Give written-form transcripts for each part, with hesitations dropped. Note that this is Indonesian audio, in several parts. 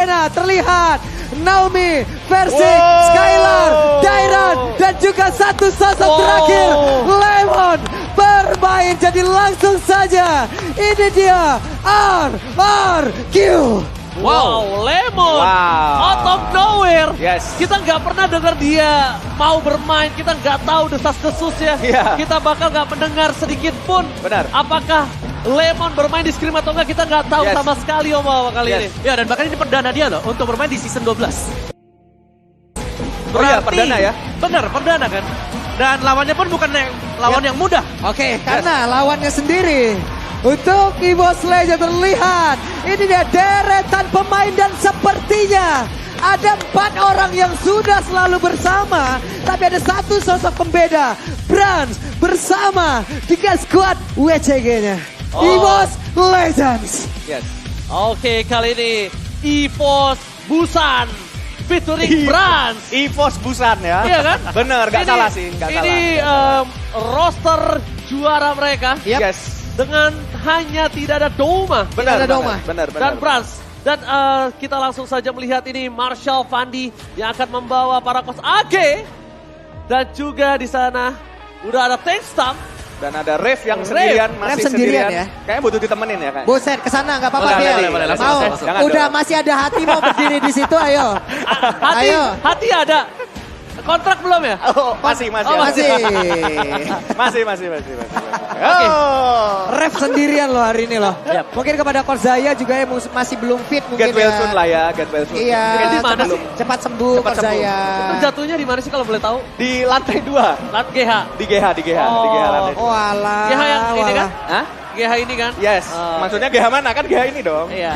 sana terlihat Naomi versi Skylar, Dairan, dan juga satu sosok terakhir Lemon bermain. Jadi langsung saja ini dia RRQ. Wow, Lemon out of nowhere. Kita nggak pernah dengar dia mau bermain. Kita nggak tahu desas-desusnya. Kita bakal nggak mendengar sedikit pun. Benar. Apakah Lemon bermain di scrim atau enggak, kita nggak tahu sama sekali Om kali ini. Ya, dan bahkan ini perdana dia loh untuk bermain di season 12. Berarti, perdana ya? Bener, perdana kan. Dan lawannya pun bukan lawan yang mudah. Oke, karena lawannya sendiri. Untuk EVOS Legends terlihat, ini dia deretan pemain dan sepertinya ada 4 orang yang sudah selalu bersama. Tapi ada satu sosok pembeda, Brans bersama 3 squad WCG-nya. EVOS Legends. Oke, kali ini EVOS Busan featuring Brans. EVOS Busan ya. Iya kan? Bener, gak salah sih. Ini roster juara mereka. Dengan hanya tidak ada Doma. Benar. Dan Brans. Dan kita langsung saja melihat ini Marshall Fandi yang akan membawa para kos AG. Dan juga di sana udah ada Tankstam. Dan ada Rev yang sendirian, masih sendirian ya. Kayaknya butuh ditemenin ya. Buset, kesana nggak apa-apa dia. Langsung. Udah masih ada hati mau berdiri di situ, ayo. Hati ada. Kontrak belum ya? Masih. Ref sendirian loh hari ini loh. Mungkin kepada Coach Zaya juga yang masih belum fit mungkin. Get well soon lah ya, get well soon. Iya, di mana sih? Cepat sembuh Coach Zaya. Itu jatuhnya di mana sih kalau boleh tahu? Di lantai 2. GH. Di GH lantai 2. Oh alah. GH yang ini kan? Hah? GH ini kan? Yes, maksudnya GH mana? Kan GH ini dong. Iya.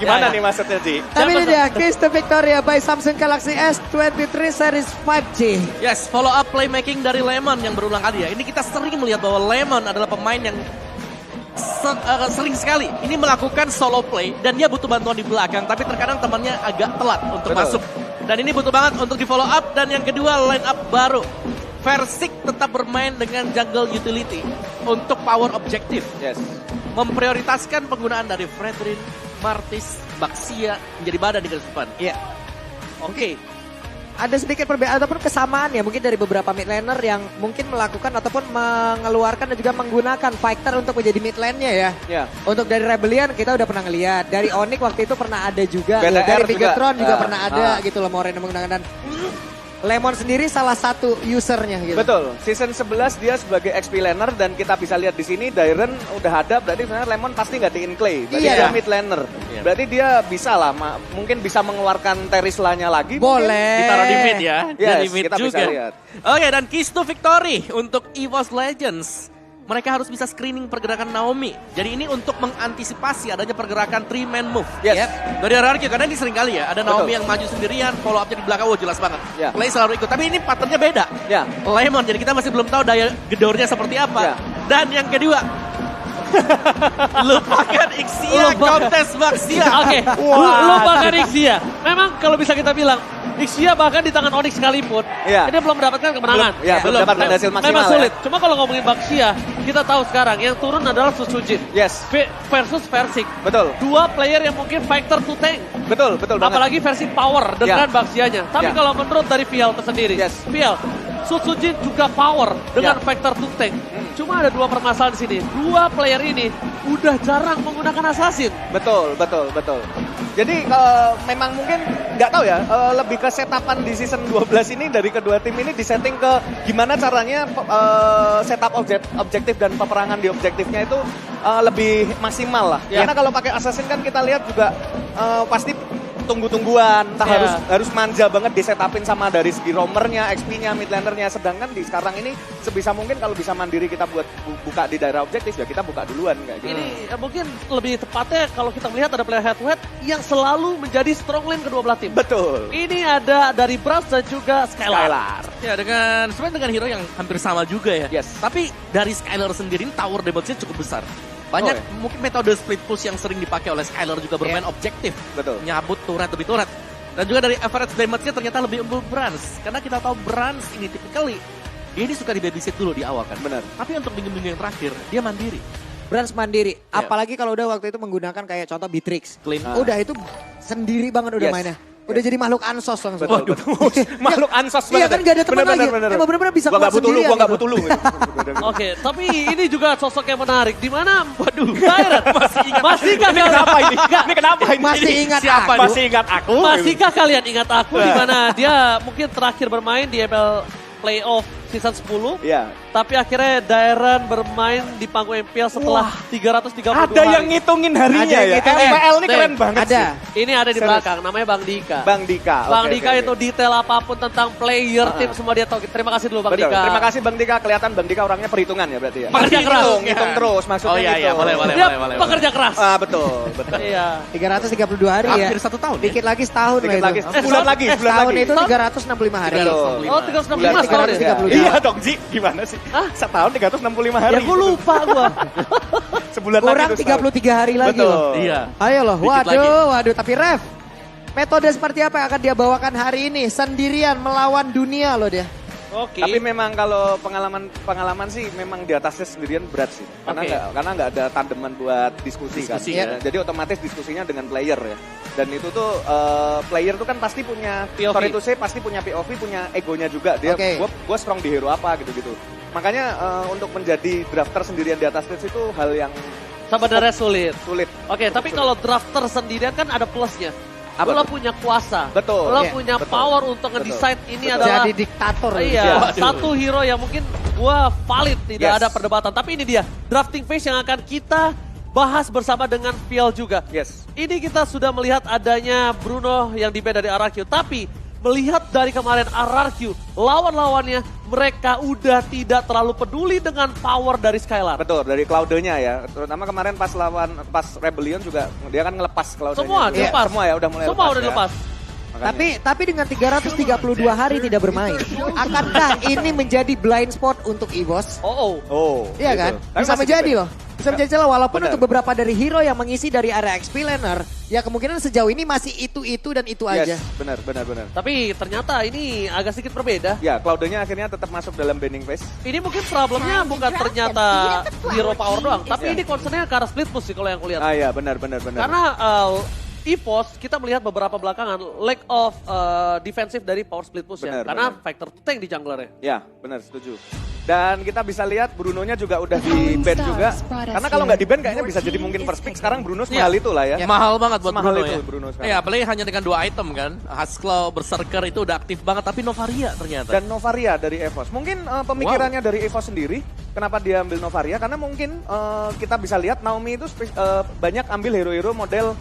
Gimana nih maksudnya, Ci? Tapi ini dia, Keys to Victoria by Samsung Galaxy S23 Series 5G. Yes, follow up playmaking dari Lemon yang berulang kali ya. Ini kita sering melihat bahwa Lemon adalah pemain yang sering sekali ini melakukan solo play dan dia butuh bantuan di belakang, tapi terkadang temannya agak telat untuk masuk. Dan ini butuh banget untuk di follow up. Dan yang kedua, line up baru. Versik tetap bermain dengan jungle utility untuk power objektif. Memprioritaskan penggunaan dari Fredrin, Martis, Baxia menjadi badan di garis depan. Oke. Ada sedikit perbedaan ataupun kesamaan ya mungkin dari beberapa mid laner yang mungkin melakukan ataupun mengeluarkan dan juga menggunakan fighter untuk menjadi mid lane-nya ya. Untuk dari Rebellion kita udah pernah ngeliat, dari Onyx waktu itu pernah ada juga, dari Bigetron juga pernah ada gitu loh Moren yang menggunakan. Dan Lemon sendiri salah satu usernya gitu. Betul, season 11 dia sebagai XP laner dan kita bisa lihat di sini Dairen udah ada, berarti sebenarnya Lemon pasti gantiin Clay. Berarti dia mid laner. Berarti dia bisa lah, mungkin bisa mengeluarkan Terisla-nya lagi. Boleh. Ditaruh di mid ya. Yes, di mid kita juga. bisa lihat. Oke, dan keys to victory untuk EVOS Legends. Mereka harus bisa screening pergerakan Naomi. Jadi ini untuk mengantisipasi adanya pergerakan 3-man move. Dari RRQ, karena ini sering kali ya. Ada Naomi yang maju sendirian, follow up-nya di belakang, jelas banget. Play selalu ikut, tapi ini patternnya beda. Lemon, jadi kita masih belum tahu daya gedornya seperti apa. Dan yang kedua, lupakan Ixia, kontes Baxia. Oke, lupakan Ixia. Memang kalau bisa kita bilang, Ixia bahkan di tangan Onyx sekalipun, ini belum mendapatkan kemenangan. Belum mendapatkan hasil maksimal. Memang sulit. Cuma kalau ngomongin Baxia, kita tahu sekarang yang turun adalah Susujin. Versus Versik. Betul. 2 player yang mungkin fighter to tank. Betul banget. Apalagi versi power dengan Baxianya. Tapi kalau menurut dari Vial sendiri, Vial, Susujin juga power dengan fighter to tank. Cuma ada 2 permasalahan di sini. 2 player ini udah jarang menggunakan assassin. Betul. Jadi memang mungkin nggak tahu ya, lebih ke setapan di season 12 ini dari kedua tim ini disetting ke gimana caranya setup objektif dan peperangan di objektifnya itu lebih maksimal lah. Karena kalau pakai assassin kan kita lihat juga pasti tunggu-tungguan, harus manja banget disetupin sama dari segi roamernya, XP-nya, mid lanernya. Sedangkan di sekarang ini sebisa mungkin kalau bisa mandiri kita buat buka di daerah objektif ya kita buka duluan kayak gitu. Ini mungkin lebih tepatnya kalau kita melihat ada player head to head yang selalu menjadi strong lane kedua belah tim. Betul. Ini ada dari Brans dan juga Skylar. Ya sebenarnya dengan hero yang hampir sama juga ya. Tapi dari Skylar sendiri tower damage-nya cukup besar. Banyak mungkin metode split push yang sering dipakai oleh Skylar juga bermain objektif. Nyabut turret demi turret. Dan juga dari average damage-nya ternyata lebih unggul Brans. Karena kita tahu Brans ini typically dia ini suka di babysit dulu di awal kan. Tapi untuk minggu-minggu yang terakhir dia mandiri. Brans mandiri, apalagi kalau udah waktu itu menggunakan kayak contoh Beatrix. Udah itu sendiri banget udah Yes. mainnya. Udah jadi makhluk ansos langsung. Betul, betul. Makhluk ansos Iya banget. kan gak ada teman lagi. Bener. Emang bener-bener bisa Gua kuat gak butuh lu, sendirian gua gak gitu. butuh lu. Oke, tapi ini juga sosok yang menarik. Di mana, waduh, Tyrant. Masihkah Ini kenapa ini? Ini kenapa ini? Masih ingat Siapa? aku? Masih ingat aku? Masihkah kalian ingat aku di mana dia mungkin terakhir bermain di ML Playoff season 10? Iya. Tapi akhirnya Dairan bermain di panggung MPL setelah 332 Ada hari. yang ngitungin harinya Ada yang ya. ngitungin. MPL ini keren banget Ada. sih. Ini ada di Serius. belakang, namanya Bang Dika. Bang Dika. Bang Oke, Dika oke, itu oke. detail apapun tentang player, tim semua dia tahu. Terima kasih dulu Bang Betul. Dika. Terima kasih Bang Dika. Kelihatan Bang Dika orangnya perhitungan ya berarti ya. Pekerja keras. Ngitung terus maksudnya Oh iya, gitu. boleh. Dia pekerja keras. Ah betul, betul. Iya. 332 hari ya. Hampir 1 tahun ya? Dikit lagi setahun Dikit lah lagi, itu. bulan lagi, bulan Setahun lagi. itu 365 hari. Betul. Oh 365 tahun ya? 332. Iya dong Ji, gimana sih? Hah? Setahun 365 hari. Ya gue lupa gue. Sebulan Kurang lagi tuh setahun. 33 hari lagi Betul. loh. Iya. Ayo loh, Dikit lagi. waduh. Tapi Ref, metode seperti apa yang akan dia bawakan hari ini? Sendirian melawan dunia loh dia. Oke. Tapi memang kalau pengalaman sih memang di atasnya sendirian berat sih. Karena nggak ada tandeman buat diskusi kan. Diskusi, Ya. Jadi otomatis diskusinya dengan player ya. Dan itu tuh player tuh kan pasti punya POV. sorry to say, pasti punya POV, punya egonya juga. Dia Oke. gua strong di hero apa gitu-gitu. Makanya untuk menjadi drafter sendirian di atas stage itu hal yang Sebenarnya sulit. sulit. Oke, tapi kalau drafter sendirian kan ada plusnya. Apa Lo tuh? punya kuasa. Betul. Lo Iya, punya betul. power untuk Betul. nge-decide ini Betul. adalah Jadi diktator. iya, Waduh. satu hero yang mungkin gua valid, tidak Yes. ada perdebatan. Tapi ini dia, drafting phase yang akan kita bahas bersama dengan Fiel juga. Yes. Ini kita sudah melihat adanya Bruno yang di-ban dari RRQ. Tapi melihat dari kemarin RRQ, lawan-lawannya mereka udah tidak terlalu peduli dengan power dari Skylar. Betul, dari Cloud-nya ya. Terutama kemarin pas Rebellion juga dia kan ngelepas Cloud-nya. Semua Iya, dilepas. semua ya udah mulai Semua udah ya. dilepas. Makanya. Tapi dengan 332 hari tidak bermain, akankah ini menjadi blind spot untuk EVOS? Oh. Oh, Iya gitu. kan? Tapi Bisa masih menjadi gitu. loh. Bisa menjadi celah walaupun Benar. untuk beberapa dari hero yang mengisi dari area XP laner, ya kemungkinan sejauh ini masih itu dan itu aja. Yes, benar. Tapi ternyata ini agak sedikit berbeda. Ya, Cloud-nya akhirnya tetap masuk dalam banning phase. Ini mungkin problemnya bukan ternyata hero power doang, tapi ini concernnya ke arah split push sih kalau yang kulihat. Ah ya, benar. Karena EVOS kita melihat beberapa belakangan lack of defensive dari power split push ya. Benar, Karena benar. factor tank di jungler ya. Ya, benar, setuju. Dan kita bisa lihat Bruno-nya juga udah di-ban juga. Karena kalau nggak di-ban kayaknya bisa jadi mungkin first pick. Sekarang Bruno semahal itu lah ya. Mahal banget buat Semahal Bruno itu ya. Bruno sekarang. Ya, apalagi hanya dengan 2 item kan. Husklaw, Berserker itu udah aktif banget, tapi Novaria ternyata. Dan Novaria dari EVOS. Mungkin pemikirannya dari EVOS sendiri, kenapa dia ambil Novaria? Karena mungkin kita bisa lihat Naomi itu banyak ambil hero-hero model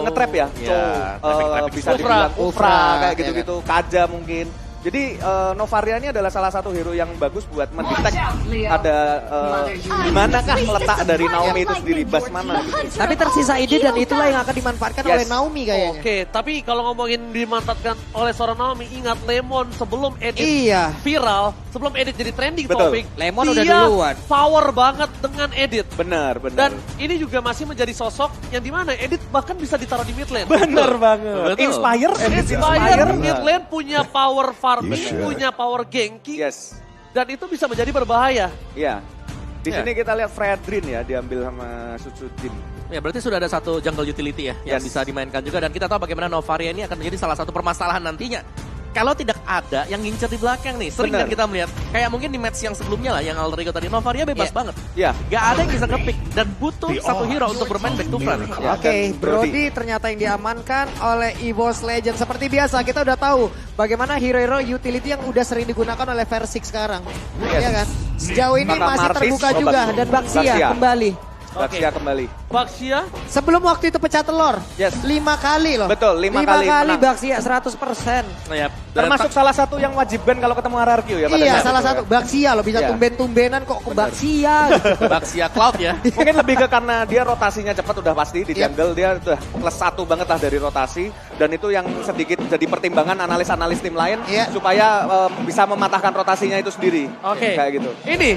nge-trap ya. Ya, trapping Bisa Ufra. dibilang Ufra, Ufra, kayak ya gitu-gitu. Kaja mungkin. Jadi Novaria ini adalah salah satu hero yang bagus buat mendetek ada di manakah letak dari Naomi itu sendiri, bas mana gitu. Tapi tersisa ide dan itulah yang akan dimanfaatkan Yes. oleh Naomi kayaknya. Oke, tapi kalau ngomongin dimanfaatkan oleh seorang Naomi, ingat Lemon sebelum edit Iya. viral, sebelum edit jadi trending Betul. topik, Lemon udah dia duluan. power banget dengan edit. Benar. Dan ini juga masih menjadi sosok yang dimana edit bahkan bisa ditaruh di mid lane. benar banget. Betul. Inspire, Inspire mid lane punya power farming, punya power ganking, Yes. dan itu bisa menjadi berbahaya. Iya. Di Ya. sini kita lihat Fredrin ya diambil sama Sutsujin. Ya berarti sudah ada satu jungle utility ya yang Yes. bisa dimainkan juga, dan kita tahu bagaimana Novaria ini akan menjadi salah satu permasalahan nantinya. Kalau tidak ada yang ngincer di belakang nih, sering Benar. kan kita melihat kayak mungkin di match yang sebelumnya lah yang Alter Ego tadi, Novaria bebas Iya. banget. Ya. Gak ada yang bisa nge-pick dan butuh satu hero untuk bermain back to front. Ya, Oke, dan Brody ternyata yang diamankan oleh EVOS Legend. Seperti biasa, kita udah tahu bagaimana hero-hero utility yang udah sering digunakan oleh Versix sekarang. Yes. Iya kan? Sejauh ini Kakak masih Martis, terbuka obat. juga dan Baxia Baxia. kembali. Baxia kembali. Baxia, Sebelum waktu itu pecah telur, Yes. 5 kali loh. Betul, 5 kali menang. Baxia 100%. Ya, Termasuk salah satu yang wajib ban kalau ketemu RRQ ya pada Iya, saat salah itu satu. ya. Baxia loh, bisa Iya. tumben-tumbenan kok ke Bener. Baxia. Gitu. Baxia Cloud ya. Mungkin lebih ke karena dia rotasinya cepat udah pasti di Yep. jungle dia udah plus 1 banget lah dari rotasi, dan itu yang sedikit jadi pertimbangan analis-analis tim lain Iya. supaya bisa mematahkan rotasinya itu sendiri. Oke. Kayak gitu. Ini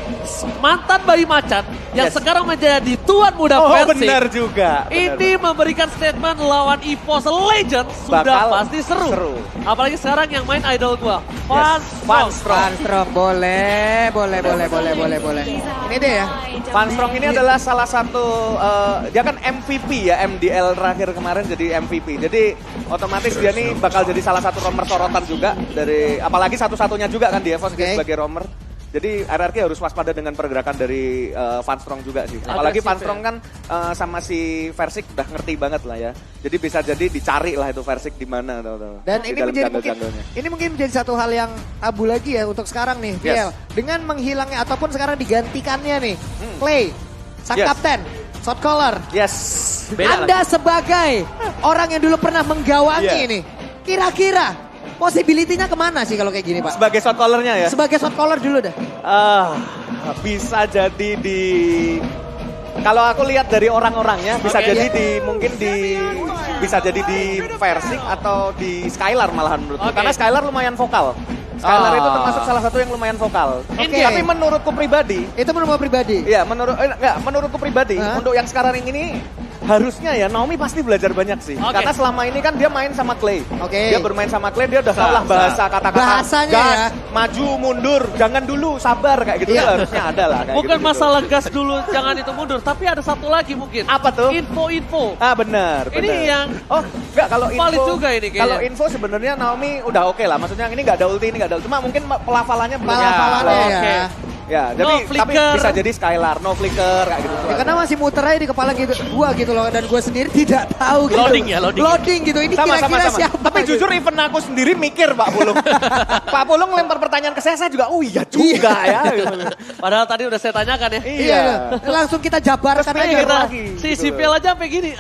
mantan bayi macan yang Yes. sekarang menjadi tuan muda Oh, Versix. Benar juga. Ini memberikan statement lawan EVOS Legend sudah Bakal pasti seru. Apalagi sekarang yang main idol gua, Van Strong, boleh. Ini dia ya. Van Strong ini adalah salah satu, dia kan MVP ya, MDL terakhir kemarin jadi MVP. Jadi otomatis dia nih bakal jadi salah satu romer sorotan juga dari, apalagi satu-satunya juga kan di EVOS sebagai romer. Jadi RRQ harus waspada dengan pergerakan dari Van Strong juga sih. Apalagi Van Strong kan sama si Versik udah ngerti banget lah ya. Jadi bisa jadi dicari lah itu Versik di mana. Dan ini mungkin menjadi satu hal yang tabu lagi ya untuk sekarang nih, VL. Dengan menghilangnya ataupun sekarang digantikannya nih, Clay, sang kapten, shot caller. Yes. Anda sebagai orang yang dulu pernah menggawangi ini, kira-kira possibility-nya kemana sih kalau kayak gini, Pak? Sebagai shot callernya ya? Sebagai shot caller dulu dah. Bisa jadi di... Kalau aku lihat dari orang-orangnya, bisa jadi bisa jadi di Versik atau di Skylar malahan menurutku. Karena Skylar lumayan vokal. Skylar itu termasuk salah satu yang lumayan vokal. Tapi menurutku pribadi... Itu menurutmu pribadi? Iya, menurutku pribadi. Untuk yang sekarang ini... Harusnya ya Naomi pasti belajar banyak sih. Karena selama ini kan dia main sama Clay. Dia bermain sama Clay, dia udah tahu lah bahasa kata-kata. Bahasanya gas, ya. Maju, mundur, jangan dulu, sabar kayak gitu. Harusnya ada lah. Kayak Bukan gitu. masalah gas dulu, jangan itu mundur. Tapi ada satu lagi mungkin. Apa tuh? Info-info. Benar. Ini yang enggak kalau info. valid juga ini kayaknya. Kalau info sebenarnya Naomi udah oke lah. Maksudnya ini nggak ada ulti, ini nggak ada ulti. Cuma mungkin pelafalannya belum. Ya. Ya, No tapi bisa jadi Skylar, no flicker kayak gitu. Ya, karena masih muter aja di kepala gitu, gua gitu loh, dan gua sendiri tidak tahu gitu. Loading gitu, ini kira-kira siapa? Tapi gitu. jujur even aku sendiri mikir Pak Pulung. Pak Pulung lempar pertanyaan ke saya juga, oh iya juga ya. Padahal tadi udah saya tanyakan ya. Iya. Langsung kita jabarkan aja. Si Sipil aja sampai gini,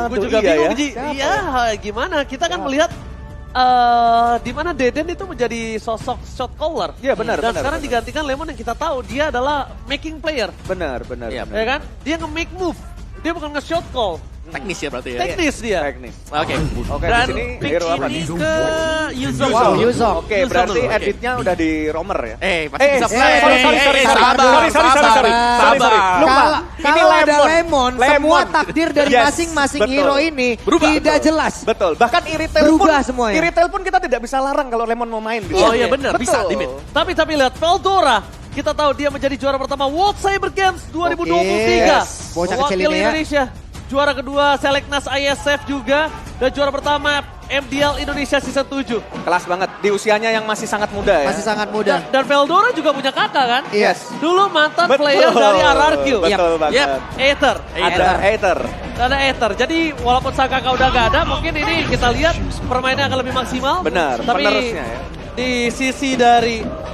gue juga bingung Ji. Iya, gimana? Kita kan melihat di mana Deden itu menjadi sosok shot caller. Iya benar. Dan sekarang digantikan Lemon yang kita tahu dia adalah making player. Benar. Ya kan? Dia nge-make move. Dia bukan nge-shot call. Teknis ya berarti ya? Teknis dia. Oke. Dan di sini hero apa ini nih? ke Yuzong. Yuzong. Oke, berarti editnya udah di romer ya? Masih bisa play. Sorry. Lupa. Kalau ada Lemon, semua takdir dari masing-masing hero ini tidak jelas. Betul. Bahkan Iritel berubah semuanya. Iritel pun kita tidak bisa larang kalau Lemon mau main. Oh iya benar, bisa limit. Tapi lihat Veldora. Kita tahu dia menjadi juara pertama World Cyber Games 2023. Bocah kecil Wakil ini ya. Indonesia. Juara kedua Seleknas ISF juga. Dan juara pertama MDL Indonesia Season 7. Kelas banget. Di usianya yang masih sangat muda ya. Masih sangat muda. Dan Veldora juga punya kakak kan? Yes. Dulu mantan player dari RRQ. Betul banget. Aether. Ada Aether. Ada Aether. Jadi walaupun sang kakak udah gak ada, mungkin ini kita lihat permainannya akan lebih maksimal. Benar, Tapi penerusnya ya. Di sisi dari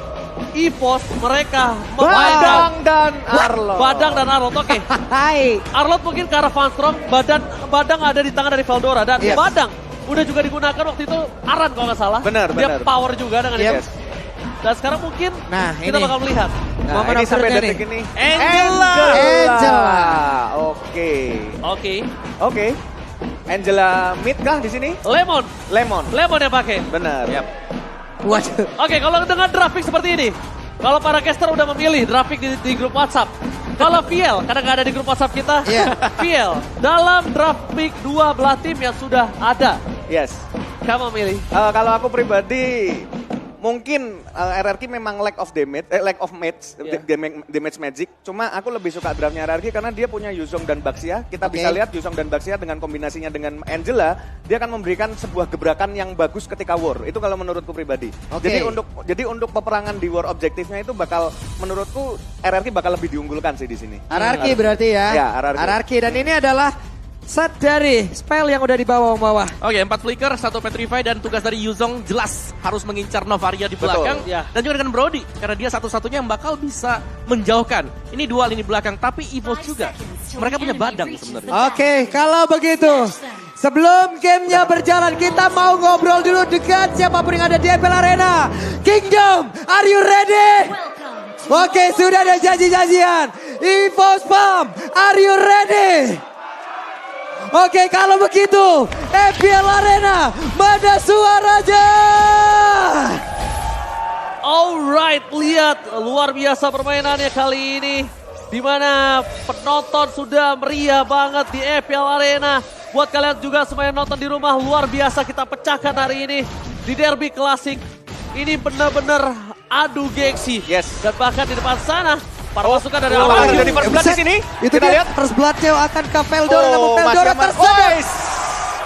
EVOS mereka Badang dan Arlot. Badang dan Arlot, oke. Hai. Arlot mungkin ke arah Van Strong, Badang ada di tangan dari Veldora. Dan Badang udah juga digunakan waktu itu Aran kalau nggak salah. Benar. Dia power juga dengan itu. Dan sekarang mungkin kita bakal melihat. Nah, ini sampai detik ini. Angela. Oke. Angela mid kah di sini? Lemon yang pakai. Benar. Waduh. Oke, kalau dengan draft pick seperti ini, kalau para caster udah memilih draft pick di grup WhatsApp, kalau VL, karena nggak ada di grup WhatsApp kita, VL, dalam draft pick dua belah tim yang sudah ada, kamu milih? Kalau aku pribadi, mungkin RRQ memang lack of damage magic. Cuma aku lebih suka draftnya RRQ karena dia punya Yuzong dan Baxia. Kita bisa lihat Yuzong dan Baxia dengan kombinasinya dengan Angela, dia akan memberikan sebuah gebrakan yang bagus ketika war. Itu kalau menurutku pribadi. Jadi untuk peperangan di war objektifnya itu menurutku RRQ bakal lebih diunggulkan sih di sini. RRQ berarti ya. Ya, RRQ dan ini adalah set dari spell yang udah di bawah. Oke, 4 flicker, 1 petrify, dan tugas dari Yuzong jelas harus mengincar Novaria di belakang. Dan juga dengan Brody, karena dia satu-satunya yang bakal bisa menjauhkan. Ini dua lini belakang, tapi EVOS juga. Mereka punya Badang sebenarnya. Oke, kalau begitu, sebelum gamenya berjalan, kita mau ngobrol dulu dengan siapapun yang ada di MPL Arena. Kingdom, are you ready? Oke, sudah ada janji-janjian. EVOS PAM, are you ready? Oke, kalau begitu, MPL Arena, mana suaranya? Alright, lihat luar biasa permainannya kali ini. Dimana penonton sudah meriah banget di EPL Arena. Buat kalian juga semua yang nonton di rumah, luar biasa kita pecahkan hari ini di Derby Klasik. Ini benar-benar adu gengsi. Yes. Dan bahkan di depan sana, para pasukan dari Apakah Ararki terjadi first blood di sini? Itu Kita dia lihat. first blood-nya akan ke Veldora, namun Veldora masih aman. tersedot. Wais!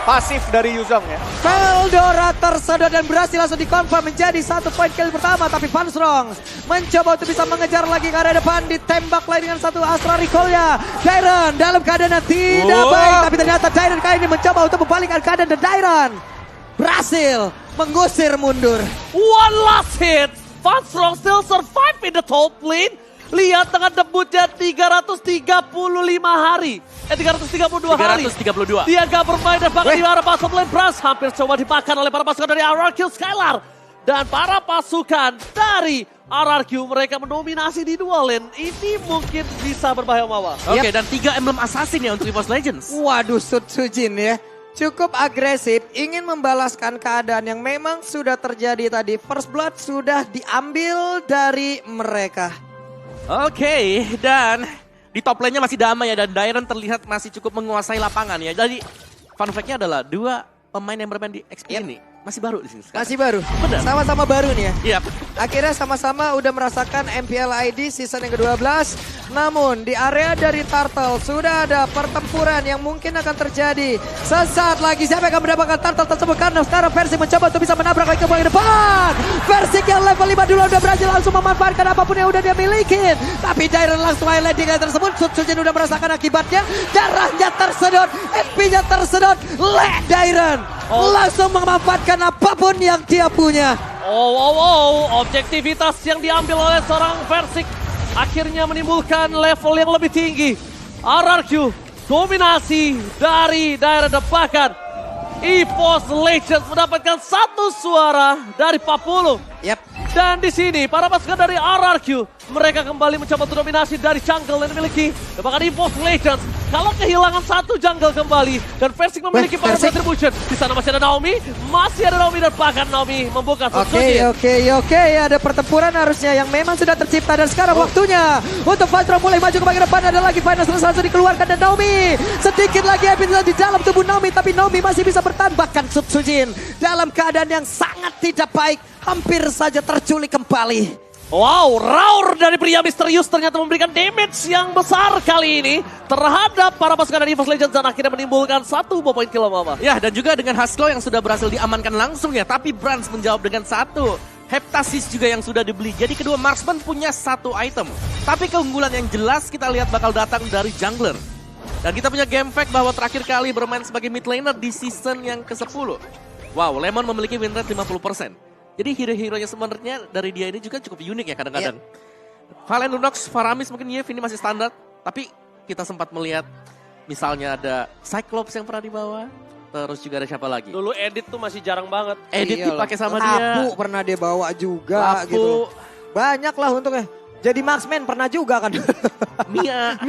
Pasif dari Yuzong ya. Veldora tersedot dan berhasil langsung dikonfirm menjadi 1 poin kill pertama. Tapi Vanstrong mencoba untuk bisa mengejar lagi ke arah depan. Ditembak lagi dengan satu Astra Recall-nya. Dairon dalam keadaan yang tidak baik. Tapi ternyata Dairon kali ini mencoba untuk membalikkan keadaan. Dan Dairon berhasil mengusir mundur. One last hit. Vanstrong still survive in the top lane. Lihat dengan debutnya 335 hari. 332 hari. 332. Dia gak bermain dan bahkan di arah pasukan lane Brass hampir coba dimakan oleh para pasukan dari RRQ Skylar. Dan para pasukan dari RRQ mereka mendominasi di dua lane. Ini mungkin bisa berbahaya Mawa. Oke, dan 3 emblem assassin ya untuk EVOS Legends. Waduh, Sutsujin ya. Cukup agresif, ingin membalaskan keadaan yang memang sudah terjadi tadi. First blood sudah diambil dari mereka. Oke, dan di top lane-nya masih damai ya, dan Dairon terlihat masih cukup menguasai lapangan ya. Jadi fun fact-nya adalah 2 pemain yang bermain di XP ini masih baru di sini sekarang. Masih baru, Benar. sama-sama baru nih ya. Iya. Akhirnya sama-sama udah merasakan MPL ID season yang ke-12. Namun di area dari Turtle sudah ada pertempuran yang mungkin akan terjadi. Sesaat lagi siapa yang akan mendapatkan Turtle tersebut. Karena sekarang Versik mencoba untuk bisa menabrak lagi ke bagian depan. Versik yang level 5 dulu udah berhasil langsung memanfaatkan apapun yang udah dia miliki. Tapi Dairon langsung highlight di kali tersebut. Sutsujin udah merasakan akibatnya. Darahnya tersedot, SP-nya tersedot. Dairon langsung memanfaatkan apapun yang dia punya. Objektivitas yang diambil oleh seorang Versik akhirnya menimbulkan level yang lebih tinggi. RRQ dominasi dari daerah depan. EVOS Legends mendapatkan 1 suara dari 40. Yap. Dan di sini para pasukan dari RRQ mereka kembali mencoba untuk dominasi dari jungle yang dimiliki. Dan bahkan EVOS Legends kalau kehilangan 1 jungle kembali dan Versik memiliki power distribution. Di sana masih ada Naomi, dan bahkan Naomi membuka Sutsujin. Oke, ada pertempuran harusnya yang memang sudah tercipta dan sekarang waktunya untuk Vanstrong mulai maju ke bagian depan. Ada lagi Finals langsung dikeluarkan dan Naomi sedikit lagi episode di dalam tubuh Naomi, tapi Naomi masih bisa bertahan. Bahkan Sutsujin dalam keadaan yang sangat tidak baik, hampir saja terculik kembali. Wow, roar dari pria misterius ternyata memberikan damage yang besar kali ini terhadap para pasukan dari EVOS Legends dan akhirnya menimbulkan 1 poin kill Mama. Ya, dan juga dengan Husklaw yang sudah berhasil diamankan langsung ya, tapi Brans menjawab dengan 1. Heptasis juga yang sudah dibeli. Jadi kedua marksman punya 1 item. Tapi keunggulan yang jelas kita lihat bakal datang dari jungler. Dan kita punya game fact bahwa terakhir kali bermain sebagai mid laner di season yang ke-10. Wow, Lemon memiliki win rate 50%. Jadi hero-heronya sebenarnya dari dia ini juga cukup unik ya kadang-kadang. Valen, Lunox, Faramis mungkin Yev ini masih standar. Tapi kita sempat melihat misalnya ada Cyclops yang pernah dibawa. Terus juga ada siapa lagi? Dulu Edit tuh masih jarang banget. Edit dipakai sama dia. Lapu pernah dia bawa juga Lapu. gitu. Banyak lah untungnya. Jadi Marksman pernah juga kan. Mia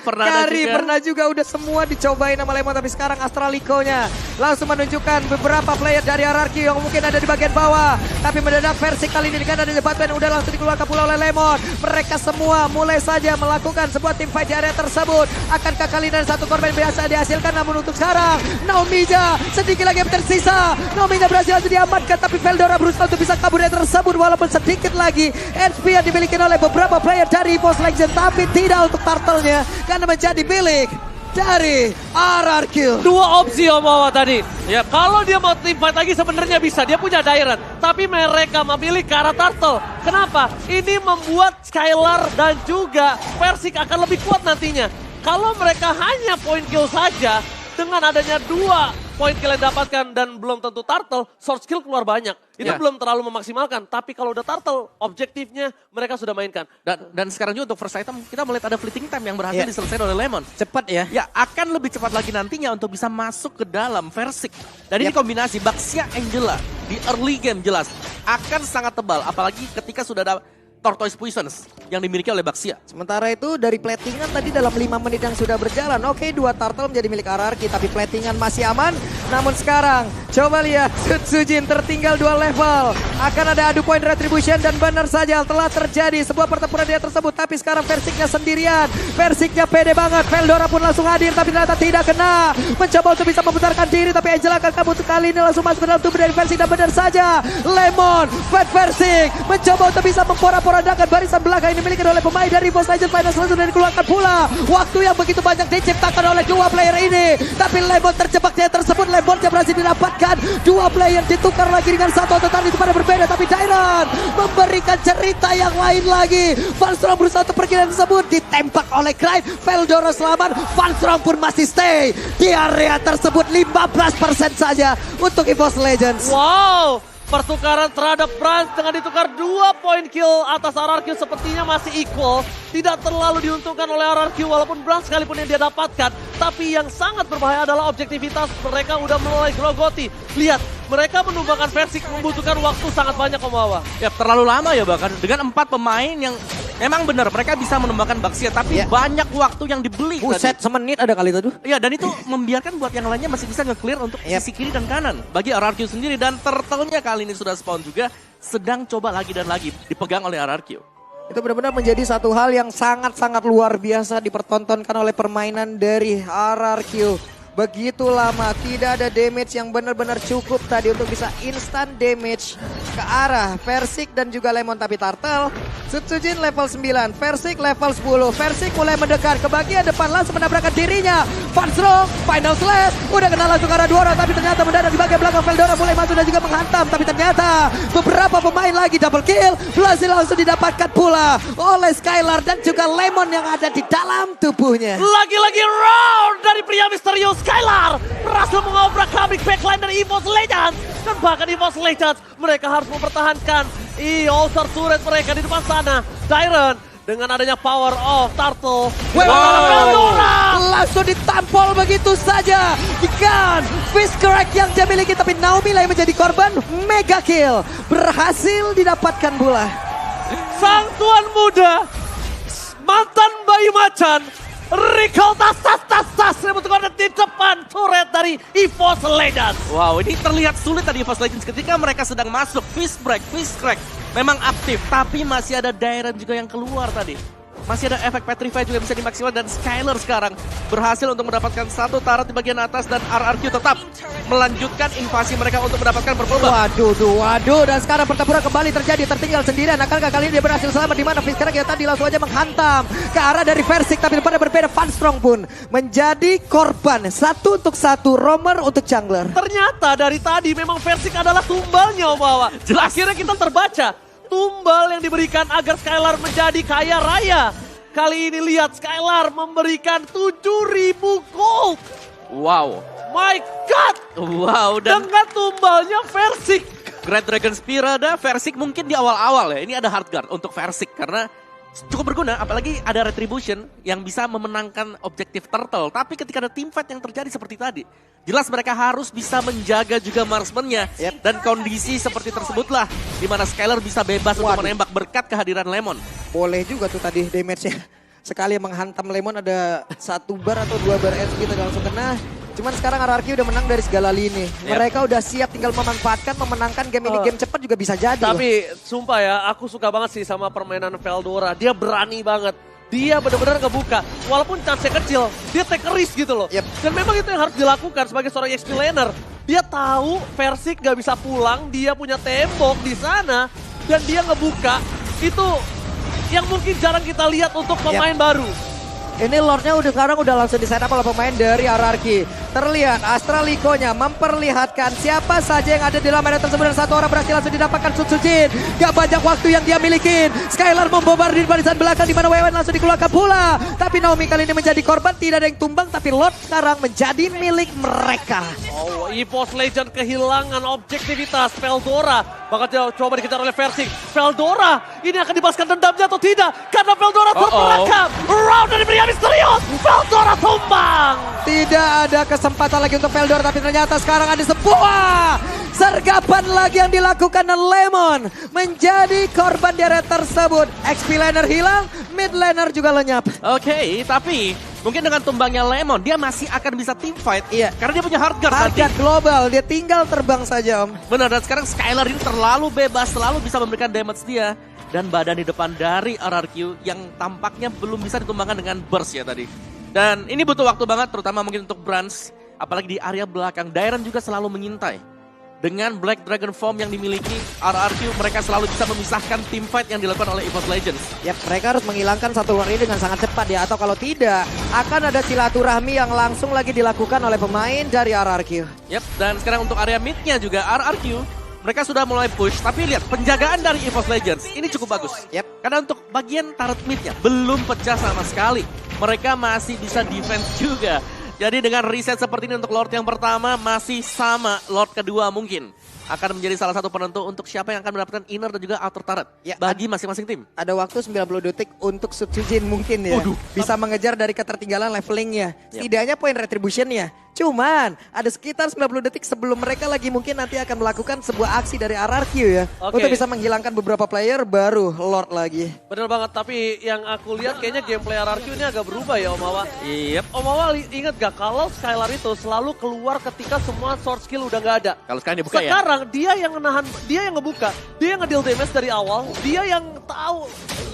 pernah ada Kari juga. pernah juga, udah semua dicobain sama Lemon. Tapi sekarang Astraliko-nya langsung menunjukkan beberapa player dari RRQ yang mungkin ada di bagian bawah. Tapi mendadak Versik kali ini dengan adanya Batman udah langsung dikeluarkan pula oleh Lemon. Mereka semua mulai saja melakukan sebuah team fight di area tersebut. Akankah kali ini 1 korban biasa dihasilkan? Namun untuk sekarang Naomi-nya sedikit lagi yang tersisa. Naomi-nya berhasil langsung diamankan, tapi Veldora berusaha untuk bisa kabur dari tersebut. Walaupun sedikit lagi HP yang dimiliki oleh beberapa player dari EVOS Legends, tapi tidak untuk Turtle-nya karena menjadi milik dari RRQ. 2 opsi Omawa tadi. Ya, kalau dia mau team fight lagi sebenarnya bisa. Dia punya Dairon. Tapi mereka memilih ke arah Turtle. Kenapa? Ini membuat Skylar dan juga Versik akan lebih kuat nantinya. Kalau mereka hanya point kill saja, dengan adanya 2 poin kill yang dapatkan dan belum tentu Turtle, sword skill keluar banyak. Itu belum terlalu memaksimalkan. Tapi kalau udah Turtle, objektifnya mereka sudah mainkan. Dan sekarang juga untuk first item, kita melihat ada fleeting time yang berhasil diselesaikan oleh Lemon. Cepat ya. Ya, akan lebih cepat lagi nantinya untuk bisa masuk ke dalam Versik. Dan ini kombinasi Baxia Angela di early game jelas akan sangat tebal. Apalagi ketika sudah ada Tortoise Poisons yang dimiliki oleh Baxia. Sementara itu dari platingan tadi dalam 5 menit yang sudah berjalan. Oke, 2 Turtle menjadi milik RRQ, tapi platingan masih aman. Namun sekarang, coba lihat, Sutsujin tertinggal 2 level. Akan ada adu point retribution dan benar saja telah terjadi sebuah pertempuran dia tersebut. Tapi sekarang Versiknya sendirian. Versiknya pede banget. Veldora pun langsung hadir tapi ternyata tidak kena. Mencoba untuk bisa memutarkan diri tapi Angel akan kabur kali ini langsung masuk ke dalam tubuh dari Versik dan benar saja. Lemon, Fat Versik mencoba untuk bisa memporak-porandakan barisan belakang ini dimiliki oleh pemain dari Boss Legends Finals langsung dari dikeluarkan pula. Waktu yang begitu banyak diciptakan oleh dua player ini. Tapi Lemon terjebak dia tersebut. Lemonnya berhasil didapatkan. Dua player ditukar lagi dengan satu tetapi pada berbeda. Tapi Dairon memberikan cerita yang lain lagi. Vanstrom berusaha untuk pergi dari tersebut. Ditembak oleh Cryde. Veldora selamat. Vanstrom pun masih stay di area tersebut. 15% saja untuk EVOS Legends. Wow, pertukaran terhadap Brans dengan ditukar 2 poin kill atas RRQ sepertinya masih equal. Tidak terlalu diuntungkan oleh RRQ walaupun Brans sekalipun yang dia dapatkan. Tapi yang sangat berbahaya adalah objektivitas mereka udah mulai grogoti. Lihat, mereka menumbangkan Versik membutuhkan waktu sangat banyak Om Wawa. Ya terlalu lama ya bahkan dengan 4 pemain yang memang benar mereka bisa menumbangkan Baxia tapi banyak waktu yang dibeli. Buset, semenit ada kali itu. Ya dan itu membiarkan buat yang lainnya masih bisa nge-clear untuk sisi kiri dan kanan. Bagi RRQ sendiri dan turtle-nya kali ini sudah spawn juga sedang coba lagi dan lagi dipegang oleh RRQ. Itu benar-benar menjadi satu hal yang sangat-sangat luar biasa dipertontonkan oleh permainan dari RRQ. Begitu lama tidak ada damage yang benar-benar cukup tadi untuk bisa instant damage ke arah Versik dan juga Lemon. Tapi Turtle, Sutsujin level 9, Versik level 10. Versik mulai mendekat ke bagian depan langsung menabrakkan dirinya. Vanstrom, final slash, udah kena langsung ke arah dua orang. Tapi ternyata mendadak di bagian belakang Veldora mulai masuk dan juga menghantam. Tapi ternyata beberapa pemain lagi double kill. Berhasil langsung didapatkan pula oleh Skylar dan juga Lemon yang ada di dalam tubuhnya. Lagi-lagi round dari pria misterius. Skylar berhasil mengobrak-abrik backline dari EVOS Legends. Dan bahkan EVOS Legends mereka harus mempertahankan all-star turret mereka di depan sana. Dairon dengan adanya power of Turtle. Veldora langsung ditampol begitu saja. Ikan Fist Crack yang dia miliki tapi Naomi lah yang menjadi korban. Mega kill berhasil didapatkan pula. Sang tuan muda, mantan bayi macan, recall tas membutuhkan di depan turret dari EVOS Legends. Wow, ini terlihat sulit tadi EVOS Legends ketika mereka sedang masuk. Fist Crack memang aktif, tapi masih ada Dairon juga yang keluar tadi. Masih ada efek Petrify juga bisa dimaksimalkan dan Skylar sekarang berhasil untuk mendapatkan satu turret di bagian atas dan RRQ tetap melanjutkan invasi mereka untuk mendapatkan purple buff. Waduh, dan sekarang pertempuran kembali terjadi, tertinggal sendirian. Akankah kali ini dia berhasil selamat di mana Fiskara kita tadi langsung aja menghantam ke arah dari Versik, tapi pada berbeda Vanstrom pun menjadi korban 1-1 roamer untuk jungler. Ternyata dari tadi memang Versik adalah tumbalnya Om Wawa. Akhirnya kita terbaca. Tumbal yang diberikan agar Skylar menjadi kaya raya. Kali ini lihat Skylar memberikan 7.000 gold. Wow. My God. Wow. Dan dengan tumbalnya Versik. Great Dragon Spear ada, Versik mungkin di awal-awal ya. Ini ada hard guard untuk Versik karena cukup berguna. Apalagi ada Retribution yang bisa memenangkan objektif Turtle. Tapi ketika ada team fight yang terjadi seperti tadi. Jelas mereka harus bisa menjaga juga marksman-nya. Dan kondisi seperti tersebutlah di mana Skylar bisa bebas untuk menembak berkat kehadiran Lemon. Boleh juga tuh tadi damage-nya. Sekali menghantam Lemon ada 1 bar atau 2 bar SP tadi langsung kena. Cuman sekarang RRQ udah menang dari segala lini. Mereka udah siap tinggal memanfaatkan, memenangkan game ini. Game cepat juga bisa jadi. Tapi sumpah ya, aku suka banget sih sama permainan Veldora. Dia berani banget. Dia benar-benar ngebuka. Walaupun chance-nya kecil, dia take a risk gitu loh. Dan memang itu yang harus dilakukan sebagai seorang XP laner. Dia tahu Versik gak bisa pulang, dia punya tembok di sana. Dan dia ngebuka. Itu yang mungkin jarang kita lihat untuk pemain baru. Ini Lordnya sekarang udah langsung di-set up oleh pemain dari RRQ. Terlihat Astralico-nya memperlihatkan siapa saja yang ada di dalam area tersebut. Dan satu orang berhasil langsung didapatkan Sutsujin. Gak banyak waktu yang dia miliki. Skylar membombardir barisan belakang di mana WWN langsung dikeluarkan pula. Tapi Naomi kali ini menjadi korban. Tidak ada yang tumbang tapi Lord sekarang menjadi milik mereka. Oh, EVOS Legends kehilangan objektivitas Veldora. Bakal coba dikejar oleh Versik. Veldora ini akan dibaskan dendamnya atau tidak? Karena Veldora terperangkap. Round dari pria misterius. Veldora tumbang. Tidak ada kesempatan lagi untuk Veldora, tapi ternyata sekarang ada sebuah sergapan lagi yang dilakukan dan Lemon menjadi korban di area tersebut. XP laner hilang, mid laner juga lenyap. Oke, tapi Mungkin dengan tumbangnya Lemon, dia masih akan bisa team fight. Iya. Karena dia punya hard guard nanti. Target global, dia tinggal terbang saja Om. Benar, dan sekarang Skylar ini terlalu bebas, selalu bisa memberikan damage dia. Dan badan di depan dari RRQ yang tampaknya belum bisa ditumbangkan dengan burst ya tadi. Dan ini butuh waktu banget, terutama mungkin untuk Brans. Apalagi di area belakang, Dairon juga selalu mengintai. Dengan Black Dragon Form yang dimiliki RRQ, mereka selalu bisa memisahkan team fight yang dilakukan oleh EVOS Legends. Yap, mereka harus menghilangkan satu luar ini dengan sangat cepat ya. Atau kalau tidak, akan ada silaturahmi yang langsung lagi dilakukan oleh pemain dari RRQ. Yap, dan sekarang untuk area mid-nya juga RRQ, mereka sudah mulai push. Tapi lihat, penjagaan dari EVOS Legends ini cukup bagus. Yap. Karena untuk bagian turret mid-nya belum pecah sama sekali. Mereka masih bisa defense juga. Jadi dengan reset seperti ini untuk Lord yang pertama masih sama Lord kedua mungkin. Akan menjadi salah satu penentu untuk siapa yang akan mendapatkan inner dan juga outer turret. Ya, bagi masing-masing tim. Ada waktu 90 detik untuk Sutsujin mungkin ya. Waduh. Bisa mengejar dari ketertinggalan levelingnya. Yap. Setidaknya poin retributionnya. Cuman ada sekitar 90 detik sebelum mereka lagi mungkin nanti akan melakukan sebuah aksi dari RRQ ya. Oke. Untuk bisa menghilangkan beberapa player baru Lord lagi. Bener banget, tapi yang aku lihat kayaknya gameplay RRQ ini agak berubah ya Om Awa. Yep. Om Awa ingat gak kalau Skylar itu selalu keluar ketika semua sword skill udah gak ada. Kalau sekarang dibuka ya. Sekarang dia yang menahan, dia yang ngebuka, dia yang ngedeal damage dari awal, dia yang tahu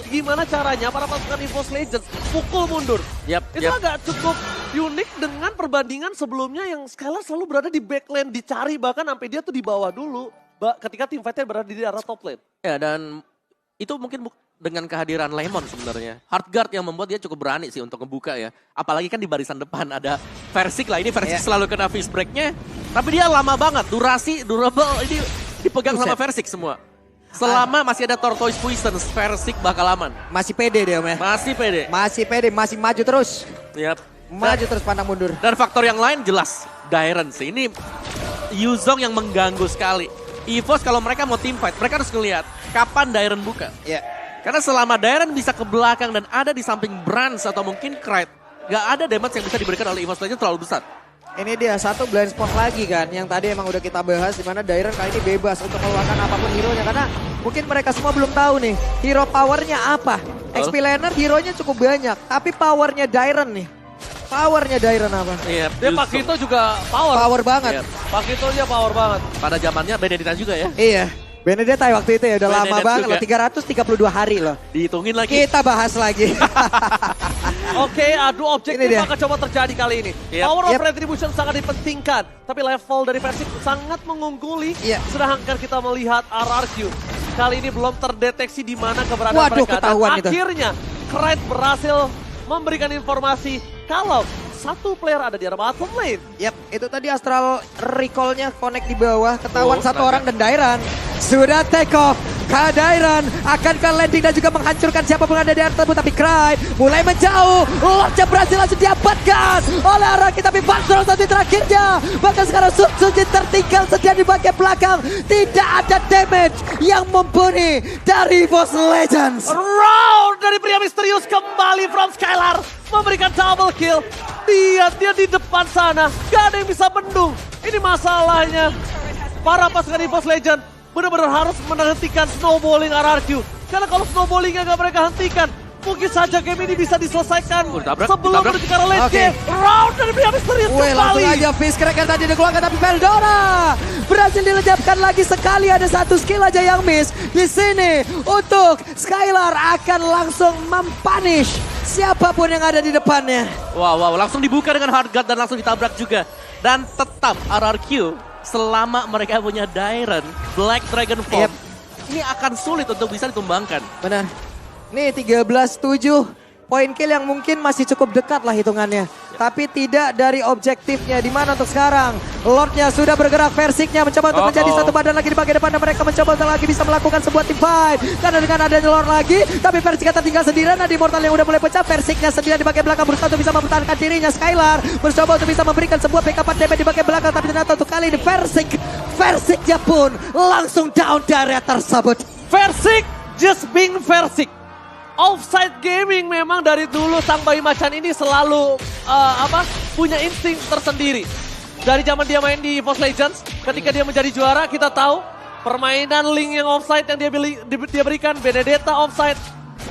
gimana caranya para pasukan EVOS Legends pukul mundur. Itu agak cukup unik dengan perbandingan sebelumnya yang Skylar selalu berada di backline, dicari bahkan sampai dia tuh di bawah dulu. Ketika tim fight-nya berada di arah top lane. Ya, dan itu mungkin dengan kehadiran Lemon sebenarnya. Hardguard yang membuat dia cukup berani sih untuk ngebuka ya. Apalagi kan di barisan depan ada Versik lah. Ini Versik selalu kena fist break-nya. Tapi dia lama banget. Durable ini dipegang sama Versik semua. Selama masih ada Tortoise Poison, Versik bakal aman. Masih pede dia Om ya. Masih pede. Masih maju terus. Yap. Maju terus pantang mundur. Dan faktor yang lain jelas Dairon sih. Ini Yuzong yang mengganggu sekali. EVOS kalau mereka mau team fight, mereka harus ngelihat kapan Dairon buka. Ya. Karena selama Dairon bisa ke belakang dan ada di samping Brans atau mungkin Krite, gak ada damage yang bisa diberikan oleh EVOS Legends terlalu besar. Ini dia satu blind spot lagi kan yang tadi emang udah kita bahas di mana Dairon kali ini bebas untuk mengeluarkan apapun hero-nya karena mungkin mereka semua belum tahu nih hero powernya apa. XP laner hero-nya cukup banyak tapi powernya Dairon nih. Powernya Dairon apa? Iya, Dia Pakito juga power. Power banget. Iya. Pakito nya power banget. Pada zamannya Benedetta juga ya. Iya. Benedetta waktu itu ya udah lama Benedetta banget juga. loh 332 hari loh. Dihitungin lagi. Kita bahas lagi. Oke, adu objektif Ini dia. akan coba terjadi kali ini. Yep. Power of Retribution sangat dipentingkan. Tapi level dari Versik sangat mengungguli. Iya. Sedangkan kita melihat RRQ. Kali ini belum terdeteksi di mana keberadaan Waduh, mereka. ketahuan Dan itu. akhirnya Krite berhasil memberikan informasi kalau satu player ada di arah bottom lane. Yap, itu tadi Astral Recall-nya connect di bawah. Ketahuan satu naga. orang dan Dairon sudah take off. Dairon akan ke landing dan juga menghancurkan siapapun yang ada di area tersebut. Tapi Krite mulai menjauh. Lordnya berhasil langsung diamankan oleh Araki. Tapi Bandrol satu terakhirnya. Bahkan sekarang Sutsujin tertinggal setia di bagian belakang. Tidak ada damage yang mumpuni dari EVOS Legends. Round dari pria misterius kembali from Skylar. Memberikan double kill. Dia di depan sana. Gak ada yang bisa bendung. Ini masalahnya. Para pasukan EVOS Legends benar-benar harus menghentikan snowballing RRQ. Karena kalau snowballingnya gak mereka hentikan, mungkin saja game ini bisa diselesaikan sebelum menuju ke late game. Round dari pria misterius Wih, langsung kembali. aja Fishcracker tadi dikeluarkan tapi Veldora berhasil dilenyapkan lagi sekali. Ada satu skill aja yang miss. Di sini untuk Skylar akan langsung mempunish siapapun yang ada di depannya. Wow, langsung dibuka dengan hard guard dan langsung ditabrak juga. Dan tetap RRQ selama mereka punya Dairon, Black Dragon Form, ini akan sulit untuk bisa ditumbangkan. Benar. Nih 13-7. Poin kill yang mungkin masih cukup dekat lah hitungannya. Tapi tidak dari objektifnya. Di mana untuk sekarang? Lordnya sudah bergerak, Versiknya mencoba untuk menjadi satu badan lagi di bagian depan. Dan mereka mencoba untuk lagi bisa melakukan sebuah team fight. Karena dengan adanya Lord lagi. Tapi Versik tertinggal sendirian. Nah, di Immortal yang udah mulai pecah. Versiknya sendirian di bagian belakang. Berusaha untuk bisa mempertahankan dirinya. Skylar mencoba untuk bisa memberikan sebuah backup damage di bagian belakang. Tapi ternyata untuk kali ini Versiknya pun langsung down di area tersebut. Versik just being Versik. Offside gaming memang dari dulu sang bayi macan ini selalu punya insting tersendiri. Dari zaman dia main di EVOS Legends, ketika dia menjadi juara kita tahu permainan Link yang offside yang dia berikan, Benedetta offside.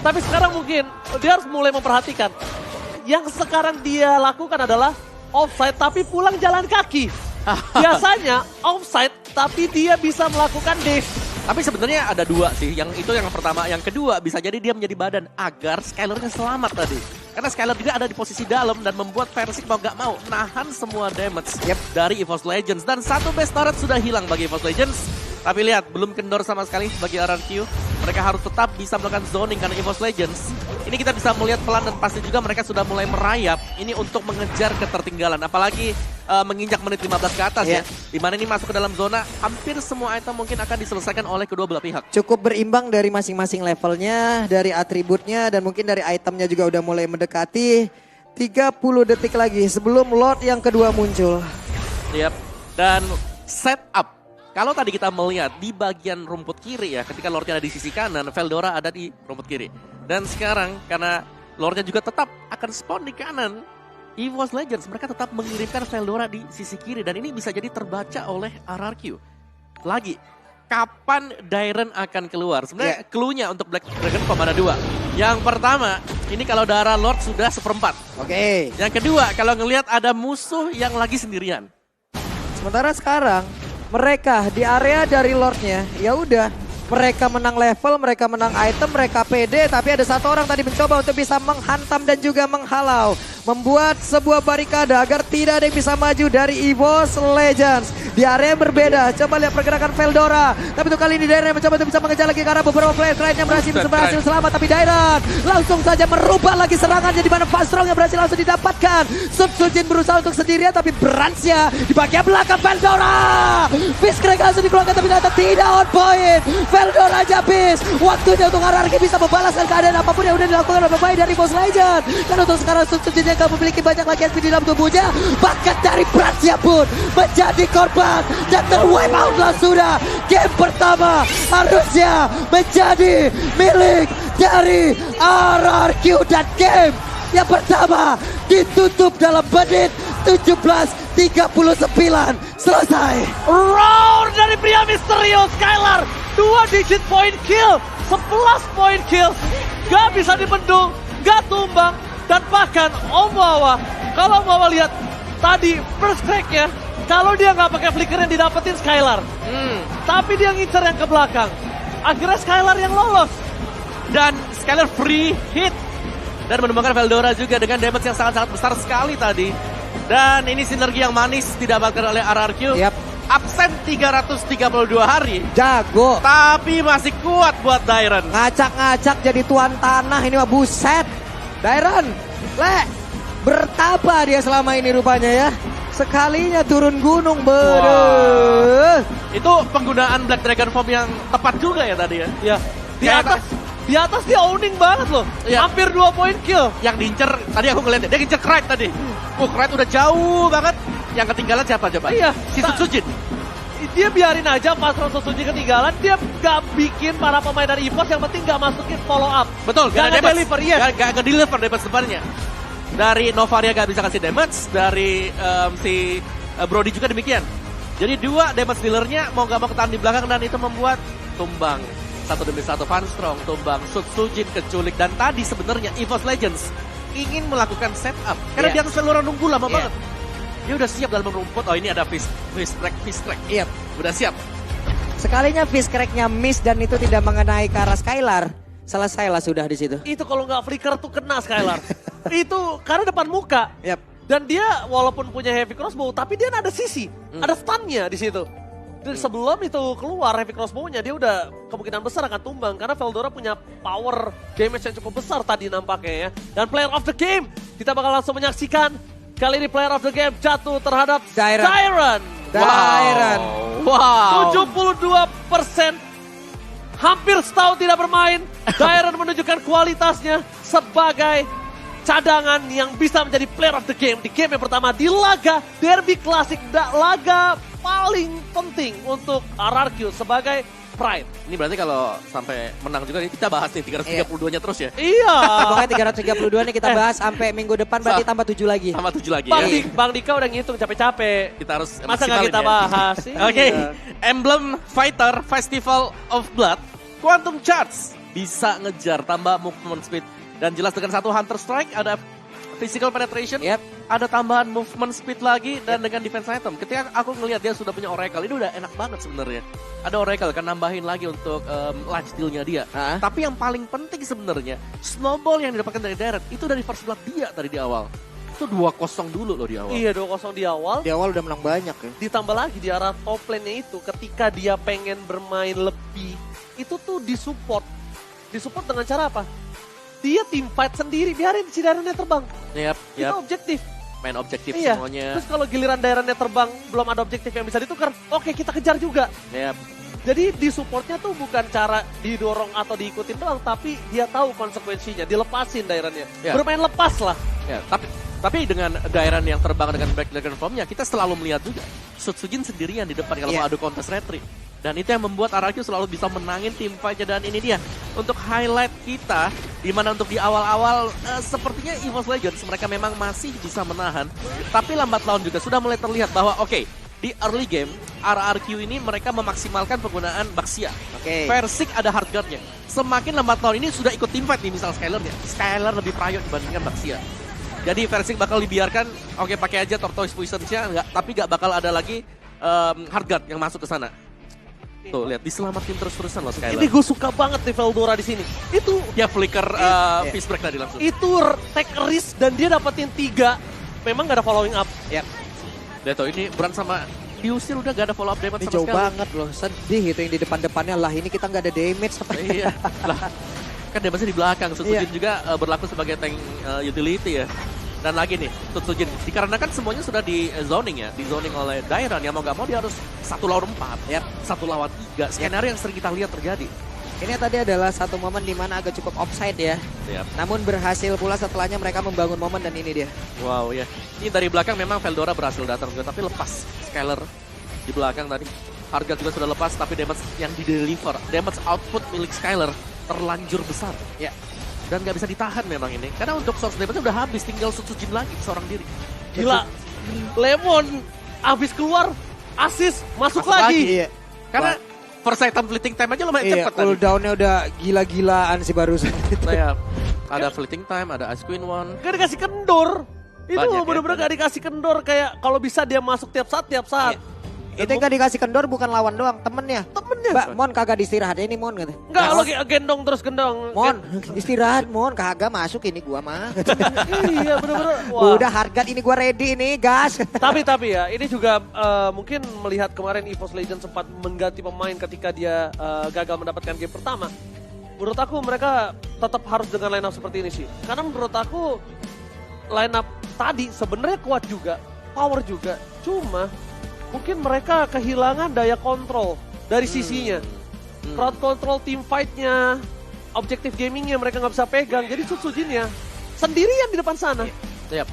Tapi sekarang mungkin dia harus mulai memperhatikan yang sekarang dia lakukan adalah offside tapi pulang jalan kaki. Biasanya offside tapi dia bisa melakukan dive. Tapi sebenarnya ada dua sih, yang itu yang pertama. Yang kedua bisa jadi dia menjadi badan agar Skylar-nya selamat tadi. Karena Skylar juga ada di posisi dalam dan membuat Versik mau gak mau nahan semua damage dari EVOS Legends. Dan satu base turret sudah hilang bagi EVOS Legends. Tapi lihat, belum kendor sama sekali bagi RRQ. Mereka harus tetap bisa melakukan zoning karena EVOS Legends. Ini kita bisa melihat pelan dan pasti juga mereka sudah mulai merayap. Ini untuk mengejar ketertinggalan. Apalagi menginjak menit 15 ke atas ya. Dimana ini masuk ke dalam zona, hampir semua item mungkin akan diselesaikan oleh kedua belah pihak. Cukup berimbang dari masing-masing levelnya, dari atributnya, dan mungkin dari itemnya juga udah mulai mendekati. 30 detik lagi sebelum Lord yang kedua muncul. Yap. Dan setup. Kalau tadi kita melihat di bagian rumput kiri ya, ketika Lordnya ada di sisi kanan, Veldora ada di rumput kiri. Dan sekarang karena Lordnya juga tetap akan spawn di kanan, EVOS Legends mereka tetap mengirimkan Veldora di sisi kiri. Dan ini bisa jadi terbaca oleh RRQ. Lagi, kapan Dairen akan keluar? Sebenarnya clue-nya untuk Black Dragon Pemana 2. Yang pertama, ini kalau darah Lord sudah 1/4. Oke. Yang kedua, kalau ngelihat ada musuh yang lagi sendirian. Sementara sekarang mereka di area dari Lordnya, ya udah. Mereka menang level, mereka menang item, mereka pede. Tapi ada satu orang tadi mencoba untuk bisa menghantam dan juga menghalau. Membuat sebuah barikade agar tidak ada yang bisa maju dari EVOS Legends. Di area yang berbeda, coba lihat pergerakan Veldora. Tapi untuk kali ini Dairen mencoba untuk bisa mengejar lagi karena beberapa player lainnya berhasil selamat. Tapi Dairen langsung saja merubah lagi serangannya di mana Fast Strong yang berhasil langsung didapatkan. Sujin berusaha untuk sendirian tapi Bransnya di bagian belakang Veldora. Fiskreek langsung dikeluarkan tapi ternyata tidak on point. Veldora aja habis. Waktunya untuk RRQ bisa membalaskan keadaan apapun yang udah dilakukan oleh pemain dari EVOS Legends. Dan untuk sekarang Sujin yang gak memiliki banyak lagi SP di dalam tubuhnya. Bahkan dari Bransnya pun menjadi korban. Dan terwipe out lah sudah. Game pertama harusnya menjadi milik dari RRQ. Dan game yang pertama ditutup dalam menit 17:39. Selesai. Roar dari pria misterius Skylar. 2 digit point kill. 11 point kill. Gak bisa dibendung. Gak tumbang. Dan bahkan Omawa. Kalau Omawa lihat tadi first crack-nya. Kalau dia nggak pakai flicker yang didapetin Skylar. Tapi dia ngincer yang ke belakang. Akhirnya Skylar yang lolos. Dan Skylar free hit. Dan menemukan Veldora juga dengan damage yang sangat-sangat besar sekali tadi. Dan ini sinergi yang manis didapatkan oleh RRQ. Absen 332 hari. Jago. Tapi masih kuat buat Dairen. Ngacak-ngacak jadi tuan tanah ini mah buset. Dairen, bertapa dia selama ini rupanya ya. Sekalinya turun gunung, Itu penggunaan Black Dragon Form yang tepat juga ya tadi ya. Ya. Di atas dia owning banget loh. Hampir 2 point kill. Yang diincer, tadi aku ngeliat dia ngincer Krayt tadi. Krayt udah jauh banget. Yang ketinggalan siapa coba? Iya. Si Sujin. Dia biarin aja pas Sujin ketinggalan. Dia gak bikin para pemain dari EVOS yang penting gak masukin follow up. Betul, gak ada deliver. Gak deliver damage depannya. Dari Novaria gak bisa kasih damage. Dari si Brody juga demikian. Jadi 2 damage dealernya mau gak mau ketahan di belakang. Dan itu membuat tumbang 1 demi 1 Fun Strong, tumbang Sujin keculik. Dan tadi sebenarnya EVOS Legends ingin melakukan setup. Karena dia selalu nunggu lama banget. Dia udah siap dalam rumput. Oh ini ada Fiskreek. Iya. Udah siap. Sekalinya Fiskreek-nya miss dan itu tidak mengenai ke arah Skylar. Selesailah sudah di situ. Itu kalau nggak flicker tuh kena Skylar. Itu karena depan muka. Dan dia walaupun punya heavy crossbow, tapi dia ada sisi. Ada stunnya di situ. Dan sebelum itu keluar heavy crossbow-nya, dia udah kemungkinan besar akan tumbang. Karena Veldora punya power damage yang cukup besar tadi nampaknya ya. Dan player of the game, kita bakal langsung menyaksikan. Kali ini player of the game jatuh terhadap Dairen. Wow. 72%. Hampir setahun tidak bermain. Dairen menunjukkan kualitasnya sebagai cadangan yang bisa menjadi player of the game. Di game yang pertama di laga Derby Classic. Laga paling penting untuk RRQ sebagai Pride. Ini berarti kalau sampai menang juga nih kita bahas nih 332-nya terus ya. Iya. Pokoknya 332 nih kita bahas sampai minggu depan berarti tambah 7 lagi. Tambah 7 lagi Bang Dika udah ngitung capek-capek. Kita harus masa nggak kita bahas sih? Oke. Emblem Fighter Festival of Blood Quantum Charge bisa ngejar tambah movement speed dan jelas dengan satu Hunter Strike ada physical penetration, Yep. ada tambahan movement speed lagi, dan dengan defense item. Ketika aku ngelihat dia sudah punya Oracle, ini udah enak banget sebenarnya. Ada Oracle kan nambahin lagi untuk life steal-nya dia. Tapi yang paling penting sebenarnya, snowball yang didapatkan dari Darren itu dari first blood dia tadi di awal. Itu 2-0 dulu loh di awal. Iya 2-0 di awal. Di awal udah menang banyak ya. Ditambah lagi di arah top lane-nya itu, ketika dia pengen bermain lebih, itu tuh disupport. Disupport dengan cara apa? Dia team fight sendiri, biarin si Darren-nya terbang. Yap, Kita objektif. main objektif Iya. semuanya. Terus kalau giliran Darren-nya terbang, belum ada objektif yang bisa ditukar, oke kita kejar juga. Yap. Jadi di supportnya tuh bukan cara didorong atau diikutin doang, tapi dia tahu konsekuensinya, dilepasin Darren-nya. Ya. Bermain lepas lah. Ya, tapi dengan Darren yang terbang dengan back dragon formnya, kita selalu melihat juga Sutsujin sendirian di depan kalau mau adu contest retreat. Dan itu yang membuat RRQ selalu bisa menangin tim fight-nya. Dan ini dia untuk highlight kita, di mana untuk di awal-awal sepertinya EVOS Legends mereka memang masih bisa menahan. Tapi lambat laun juga sudah mulai terlihat bahwa oke, di early game RRQ ini mereka memaksimalkan penggunaan Baxia. Versik ada hard guard-nya. Semakin lambat laun ini sudah ikut team fight nih misal Skyler-nya. Skyler lebih prior dibandingkan Baxia. Jadi Versik bakal dibiarkan, oke pakai aja Tortoise Poison-nya, tapi gak bakal ada lagi hard guard yang masuk ke sana. Tuh lihat diselamatin terus-terusan loh Skyler. Ini gue suka banget di Veldora di sini. Itu dia flicker peace break tadi langsung. itu take risk dan dia dapetin 3. Memang gak ada following up. Deto ini Bran sama diusir udah gak ada follow up damage Ini sama jauh sekali. banget loh, sedih itu yang di depan-depannya lah. Ini kita nggak ada damage apa Iya. Lah, kan damage di belakang. Sutsujin juga berlaku sebagai tank utility ya. Dan lagi nih, Sutsujin dikarenakan semuanya sudah di zoning ya, di zoning oleh Dairan yang mau gak mau dia harus 1 lawan 4, 1 lawan 3. Skenario yang sering kita lihat terjadi. Ini tadi adalah satu momen di mana agak cukup offside ya. Yap. Namun berhasil pula setelahnya mereka membangun momen dan ini dia. Wow ya. Ini dari belakang memang Veldora berhasil datang juga, tapi lepas Skyler di belakang tadi. Harga juga sudah lepas, tapi damage yang di-deliver, damage output milik Skyler terlanjur besar. Ya. Dan nggak bisa ditahan memang ini. Karena untuk source damage udah habis, tinggal Sutsujin lagi seorang diri. Gila. Lemon abis keluar, assist, masuk lagi. Iya. Karena first item fleeting time aja lumayan Iya, cepet tadi. cooldown-nya udah gila-gilaan sih barusan. Nah, ada fleeting time, ada Ice Queen One. Gak dikasih kendor. Itu Banyak ya, bener-bener gak dikasih kendor. Kayak kalau bisa dia masuk tiap saat. Itu yang gak dikasih kendor bukan lawan doang, temennya. Mbak, Mon kagak diistirahat ini Mon kata. Enggak, lo gendong terus gendong. Mon, istirahat Mon, kagak masuk ini gua mah. Iya bener-bener. Wah. Udah harga ini gua ready nih, gas. Tapi ya, ini juga mungkin melihat kemarin EVOS Legends sempat mengganti pemain ketika dia gagal mendapatkan game pertama. Menurut aku mereka tetap harus dengan line up seperti ini sih. Karena menurut aku line up tadi sebenarnya kuat juga, power juga. Cuma mungkin mereka kehilangan daya kontrol dari sisinya. Crowd control, team fight-nya, objektif gaming-nya mereka nggak bisa pegang. Jadi Sutsujin-nya sendirian di depan sana. Yap.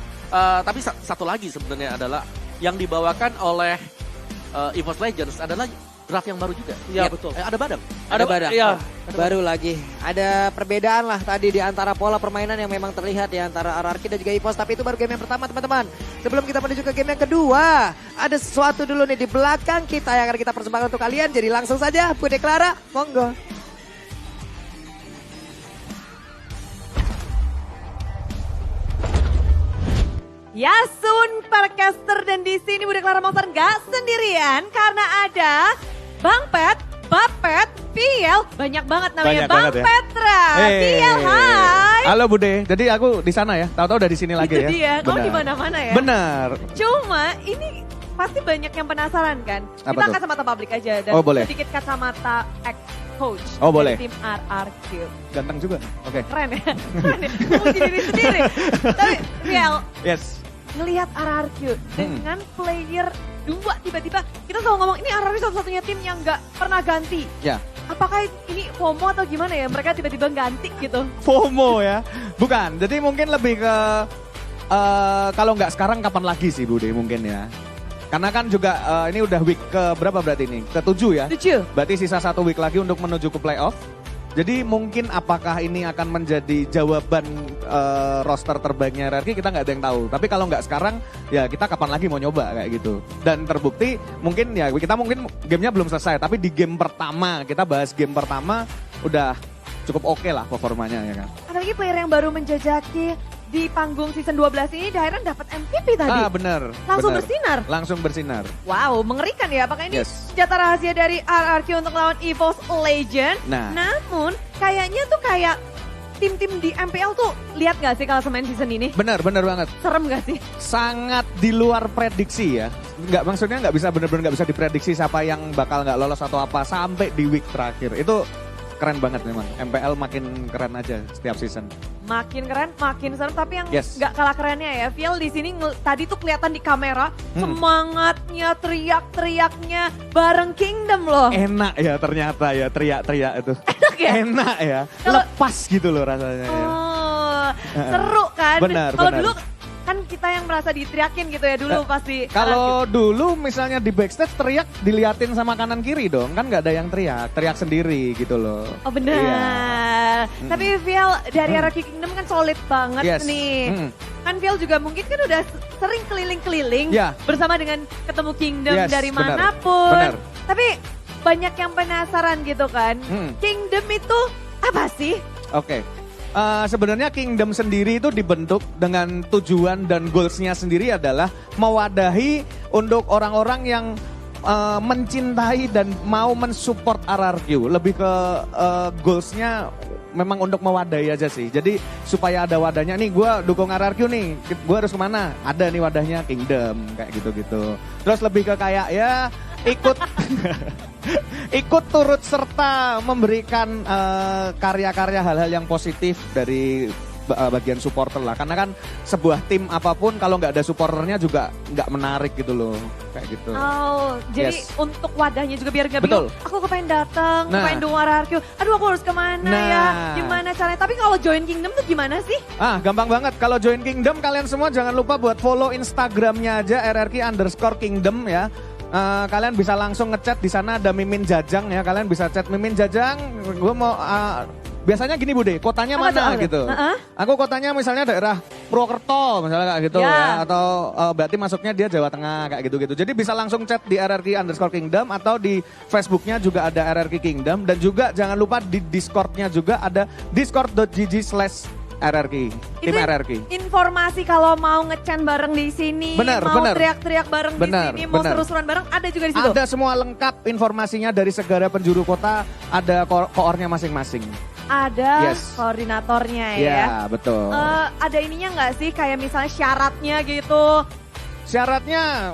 Tapi satu lagi sebenarnya adalah yang dibawakan oleh EVOS Legends adalah draft yang baru juga. Iya betul. Ada Badang. Ada badak. Iya. Baru lagi. Ada perbedaan lah tadi di antara pola permainan yang memang terlihat di antara RRQ dan juga EVOS. Tapi itu baru game yang pertama teman-teman. Sebelum kita menuju ke game yang kedua. Ada sesuatu dulu nih di belakang kita yang akan kita persembahkan untuk kalian. Jadi langsung saja Bude Clara, monggo. Yasun Parcaster dan di sini Bude Clara Monster nggak sendirian karena ada Bang Pet, Bapet, Piel, banyak banget namanya Banyak Bang banget ya. Petra. Piel, hai. Halo Bude, jadi aku di sana ya, tahu-tahu udah di sini lagi Itu ya. dia, kamu Benar. di mana-mana ya. Benar. Cuma ini pasti banyak yang penasaran kan. Apa Kita tuh? kacamata publik aja dan Oh, boleh. sedikit kacamata ex-coach Oh, boleh. dari tim RRQ. Ganteng juga. Oke. Keren ya, keren ya. Memuji diri sendiri. Tapi Piel, Yes. ngelihat RRQ dengan player 2 tiba-tiba kita selalu ngomong ini RRQ satu-satunya tim yang nggak pernah ganti. Ya. Apakah ini FOMO atau gimana ya? Mereka tiba-tiba ganti gitu. FOMO ya. Bukan, jadi mungkin lebih ke kalau nggak sekarang kapan lagi sih Bude mungkin ya. Karena kan juga ini udah week ke berapa berarti ini? Ke-7 ya. 7. Berarti sisa 1 week lagi untuk menuju ke playoff. Jadi mungkin apakah ini akan menjadi jawaban roster terbaiknya RRQ kita nggak ada yang tahu. Tapi kalau nggak sekarang ya kita kapan lagi mau nyoba kayak gitu. Dan terbukti mungkin ya kita mungkin gamenya belum selesai. Tapi di game pertama kita bahas game pertama udah cukup oke lah performanya ya kan. Apalagi player yang baru menjajaki di panggung season 12 ini Dairon dapat MVP tadi. Bener. Langsung bener. bersinar. Langsung bersinar. Wow, mengerikan ya. Apakah ini Yes. senjata rahasia dari RRQ untuk lawan EVOS Legend? Nah. Namun, kayaknya tuh kayak tim-tim di MPL tuh lihat gak sih kalau main season ini? Bener banget. Serem gak sih? Sangat di luar prediksi ya. Maksudnya nggak bisa bener-bener nggak bisa diprediksi siapa yang bakal nggak lolos atau apa sampai di week terakhir. Itu keren banget memang. MPL makin keren aja setiap season. Makin keren, makin serem. Tapi yang Yes. gak kalah kerennya ya, Phil di sini tadi tuh kelihatan di kamera semangatnya, teriak-teriaknya bareng Kingdom loh. Enak ya ternyata ya teriak-teriak itu. Enak ya? Enak ya. Kalau- Lepas gitu loh rasanya. Ya. Oh, seru kan? Benar, Kalau benar. dulu kan kita yang merasa diteriakin gitu ya dulu pasti. Kalau dulu misalnya di backstage teriak diliatin sama kanan kiri dong. Kan nggak ada yang teriak sendiri gitu loh. Oh benar. Iya. Tapi Phil dari RRQ Kingdom kan solid banget Yes. nih. Kan Phil juga mungkin kan udah sering keliling-keliling Ya. bersama dengan ketemu Kingdom Yes, dari benar. manapun. Benar. Tapi banyak yang penasaran gitu kan. Kingdom itu apa sih? Oke. Sebenarnya Kingdom sendiri itu dibentuk dengan tujuan dan goalsnya sendiri adalah mewadahi untuk orang-orang yang mencintai dan mau mensupport RRQ. Lebih ke goalsnya memang untuk mewadahi aja sih. Jadi supaya ada wadahnya nih, gue dukung RRQ nih, gue harus kemana? Ada nih wadahnya Kingdom kayak gitu-gitu. Terus lebih ke kayak ya ikut ikut turut serta memberikan karya-karya hal-hal yang positif dari bagian supporter lah. Karena kan sebuah tim apapun kalau nggak ada supporternya juga nggak menarik gitu loh. Kayak gitu. Oh, jadi Yes. untuk wadahnya juga biar gak Betul. bingung. Aku kepengen datang, Nah. kepengen dukung RRQ. Aduh aku harus kemana Nah. ya? Gimana caranya? Tapi kalau join Kingdom tuh gimana sih? Gampang banget. Kalau join Kingdom kalian semua jangan lupa buat follow Instagramnya aja RRQ_Kingdom ya. Kalian bisa langsung ngechat di sana ada Mimin Jajang ya. Kalian bisa chat Mimin Jajang. Gue mau biasanya gini Bude, kotanya Apa mana tuh? gitu. Aku kotanya misalnya daerah Purwokerto misalnya kayak gitu Ya. ya. Atau berarti masuknya dia Jawa Tengah kayak gitu-gitu. Jadi bisa langsung chat di RRQ_Kingdom atau di Facebooknya juga ada RRQ Kingdom. Dan juga jangan lupa di Discordnya juga ada discord.gg/RRQ. Tim Itu RRQ. informasi kalau mau nge-chat bareng di sini, Benar, mau benar. teriak-teriak bareng Benar, di sini, mau benar. seru-seruan bareng ada juga di situ. Ada semua lengkap informasinya dari segala penjuru kota, ada koornya masing-masing. Ada Yes. koordinatornya ya. Ya, betul. Ada ininya nggak sih kayak misalnya syaratnya gitu? Syaratnya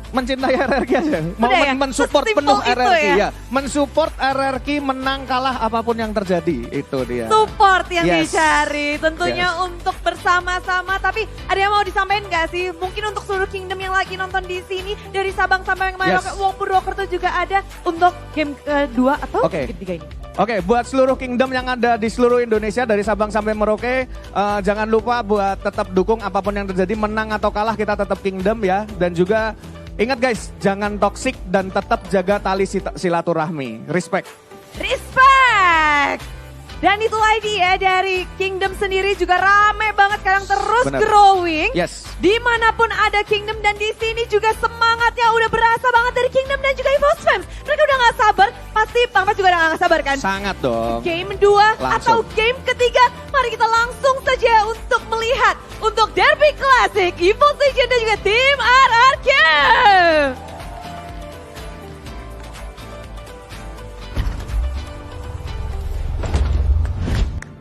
mencintai RRQ aja. Mau Udah ya? mensupport Sesimpel penuh itu RRQ ya? ya. Mensupport RRQ menang kalah apapun yang terjadi. Itu dia. Support yang Yes. dicari tentunya Yes. untuk bersama-sama. Tapi ada yang mau disampaikan nggak sih? Mungkin untuk seluruh Kingdom yang lagi nonton di sini dari Sabang sampai Merauke, Yes. Wong Purwokerto juga ada untuk game kedua atau Oke. ketiga ini. Oke, buat seluruh Kingdom yang ada di seluruh Indonesia dari Sabang sampai Merauke, jangan lupa buat tetap dukung apapun yang terjadi, menang atau kalah kita tetap Kingdom ya. Dan juga ingat guys, jangan toksik dan tetap jaga tali silaturahmi. Respect. Respect! Dan itulah dia dari Kingdom sendiri juga rame banget sekarang terus Bener. growing. Yes. Dimanapun ada Kingdom dan di sini juga semangatnya udah berasa banget dari Kingdom dan juga EVOS fans. Mereka udah gak sabar, pasti Bang Pat juga udah gak sabar kan? Sangat dong. Game 2 atau Langsung. game ketiga, mari kita langsung saja untuk melihat untuk Derby Classic, EVOS Legend dan juga tim RRQ.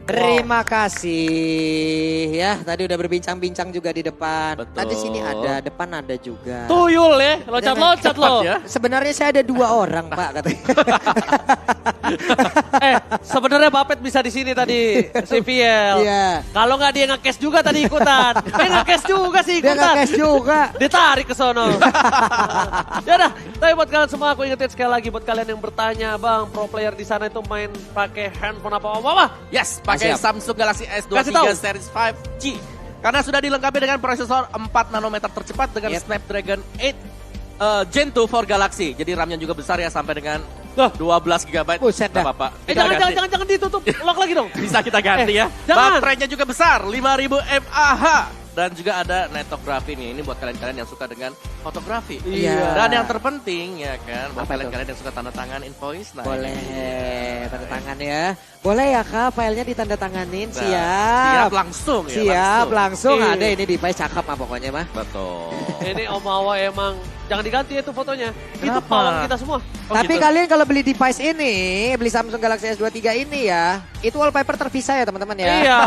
Terima kasih ya, tadi udah berbincang-bincang juga di depan. Betul. Tadi sini ada, depan ada juga. Tuyul ya, loncat-loncat lo. ya. Sebenarnya saya ada 2 orang Pak katanya. Sebenarnya Bapet bisa di sini tadi, si Viel. Iya. Kalau nggak dia nge-cash juga tadi ikutan. Dia nge-cash juga sih Dia ikutan. nge-cash juga. Ditarik ke sono. Yaudah, tapi buat kalian semua aku ingetin sekali lagi buat kalian yang bertanya, Bang, pro player di sana itu main pakai handphone apa? Yes, pakai Siap. Samsung Galaxy Kasih tahu. S23 Series 5G. Karena sudah dilengkapi dengan prosesor 4 nanometer tercepat dengan Yep. Snapdragon 8 Gen 2 for Galaxy. Jadi RAM-nya juga besar ya sampai dengan Loh. 12 GB. Buset dah. Bapak. Jangan ditutup, lock lagi dong. Bisa kita ganti ya. jangan. Baterainya juga besar, 5000 mAh Dan juga ada nightography nih, ini buat kalian-kalian yang suka dengan fotografi. Iya. Dan yang terpenting ya kan, buat Apa kalian-kalian yang suka tanda tangan invoice. Nah, Boleh, tanda tangan ya. Boleh ya Kak, filenya ditandatanganin. Nah, Siap. siap langsung ya. Siap, langsung. Iya. Ada ini device cakep mah pokoknya mah. Betul. Ini Om Awa emang jangan diganti itu fotonya. Itu Kenapa? pawang kita semua. Oh, Tapi gitu. kalian kalau beli device ini, beli Samsung Galaxy S23 ini ya, itu wallpaper terpisah ya teman-teman ya. Iya.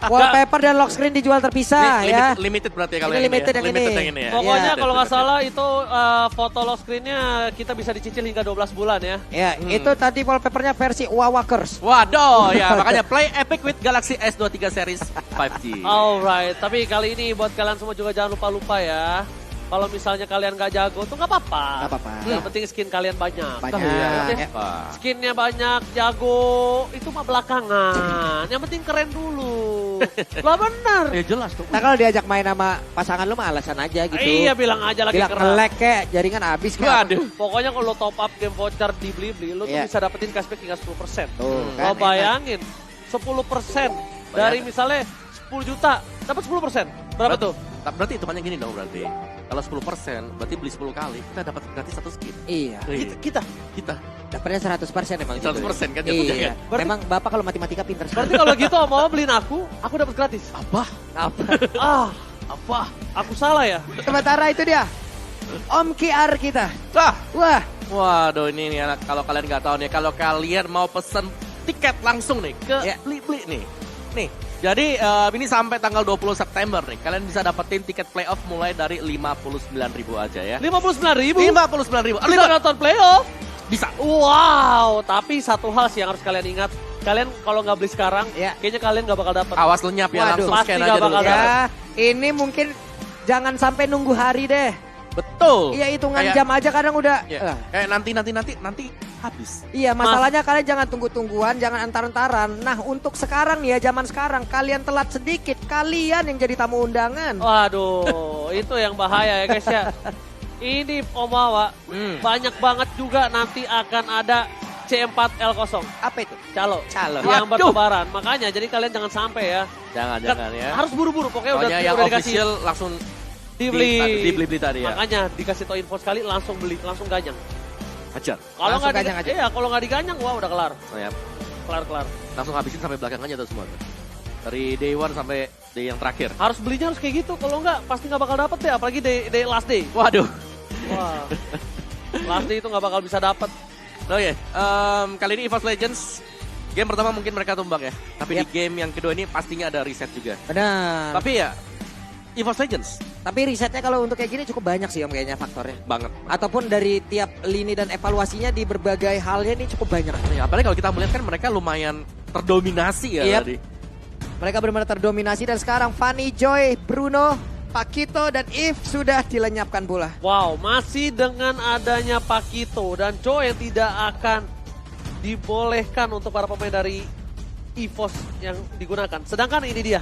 Wallpaper dan lock screen dijual terpisah Ini ya. limited berarti ya kalau Ini yang limited ini ya. yang Limited ini. yang ini ya. Pokoknya Iya. kalau nggak salah itu foto lock screen-nya kita bisa dicicil hingga 12 bulan ya. Ya, itu tadi wallpapernya versi Wawakers. Waduh, ya makanya play epic with Galaxy S23 series 5G. Alright, tapi kali ini buat kalian semua juga jangan lupa-lupa ya. Kalau misalnya kalian nggak jago tuh nggak apa-apa. Nggak apa-apa. Yang penting skin kalian banyak. Banyak. Iya. Ya. Wah. Skinnya banyak, jago, itu mah belakangan. Yang penting keren dulu. Lah bener. Ya jelas dong. Nah kalau diajak main sama pasangan lu mah alasan aja gitu. Iya bilang aja lagi Bilang keras. nge-lag kek, jaringan habis kek. Waduh. Pokoknya kalau top up game voucher di Blibli, lu tuh Iya. bisa dapetin cashback hingga 10%. Tuh, Lo kan, bayangin, 10% dari misalnya 10 juta, dapat 10%. Berapa tuh? Berarti hitungannya gini dong berarti. Kalau 10% berarti beli 10 kali, kita dapat gratis 1 skin. Iya. Kita. Kita. Dapatnya 100% emang 100% kan jatuhnya Iya. kan? Berarti- Memang Bapak kalau matematika pinter Berarti sekali. kalau gitu mau beliin aku dapat gratis. Apa? Apa? Aku salah ya? Sementara itu dia. Om QR kita. Wah, Wah, waduh ini nih anak kalau kalian nggak tahu nih, kalau kalian mau pesen tiket langsung nih ke Ya. Blibli nih. Nih, jadi ini sampai tanggal 20 September nih, kalian bisa dapetin tiket playoff mulai dari 59.000 aja ya. 59.000? 59.000. Bisa nonton playoff? Bisa. Wow, tapi satu hal sih yang harus kalian ingat. Kalian kalau nggak beli sekarang, Ya. kayaknya kalian nggak bakal dapat. Awas lenyap ya, Waduh, langsung pasti scan nggak aja dulu. bakal dapat. ya ini mungkin jangan sampai nunggu hari deh. Betul. Iya hitungan Kayak- jam aja kadang udah. Ya, kayak nanti habis. Iya masalahnya kalian jangan tunggu-tungguan, jangan antar-antaran. Nah untuk sekarang nih ya zaman sekarang kalian telat sedikit, kalian yang jadi tamu undangan. Waduh, itu yang bahaya ya guys ya. Ini Om Awa, banyak banget juga nanti akan ada C4L0. Apa itu? Calo. Calo. Yang Waduh. bertebaran. Makanya jadi kalian jangan sampai ya. Jangan ya. Harus buru-buru, pokoknya Pokoknya yang udah dikasih official langsung dibeli. di Blibli tadi ya. Makanya dikasih tau info sekali langsung beli, langsung ganyang. Hajar. Kalau Langsung nggak ganyang aja. iya, kalau nggak diganyang, wah udah kelar. Oh, ya. Kelar. Langsung habisin sampai belakangnya tuh semua. Dari day 1 sampai day yang terakhir. Harus belinya harus kayak gitu, kalau nggak pasti nggak bakal dapet deh, apalagi day last day. Waduh. Wah. Last day itu nggak bakal bisa dapet. Oke, kali ini EVOS Legends game pertama mungkin mereka tumbang ya. Tapi di game yang kedua ini pastinya ada reset juga. Benar. Tapi ya EVOS Legends Tapi risetnya kalau untuk kayak gini cukup banyak sih om kayaknya faktornya. banget. Ataupun dari tiap lini dan evaluasinya di berbagai halnya ini cukup banyak. Ya, apalagi kalau kita melihat kan mereka lumayan terdominasi ya Yap. tadi. Mereka benar-benar terdominasi dan sekarang Fanny, Joy, Bruno, Pakito dan If sudah dilenyapkan pula. Wow, masih dengan adanya Pakito dan Joe yang tidak akan dibolehkan untuk para pemain dari EVOS yang digunakan. Sedangkan ini dia,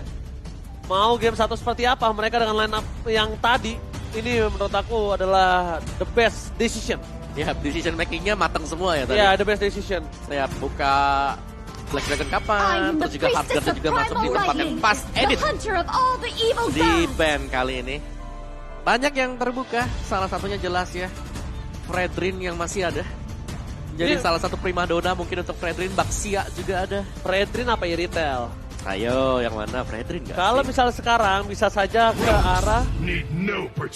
mau game satu seperti apa, mereka dengan line up yang tadi, ini menurut aku adalah the best decision. Ya, decision makingnya matang semua ya tadi. Ya, the best decision. Saya buka Black Dragon kapan, terus juga Hardguard juga masuk di tempat yang pas edit di band kali ini. Banyak yang terbuka, salah satunya jelas ya Fredrin yang masih ada. Jadi Ini- salah satu primadona mungkin untuk Fredrin, Baxia juga ada. Fredrin apa Iritel? Ayo, yang mana Fredrin gak Kalau sih? misalnya sekarang bisa saja ke arah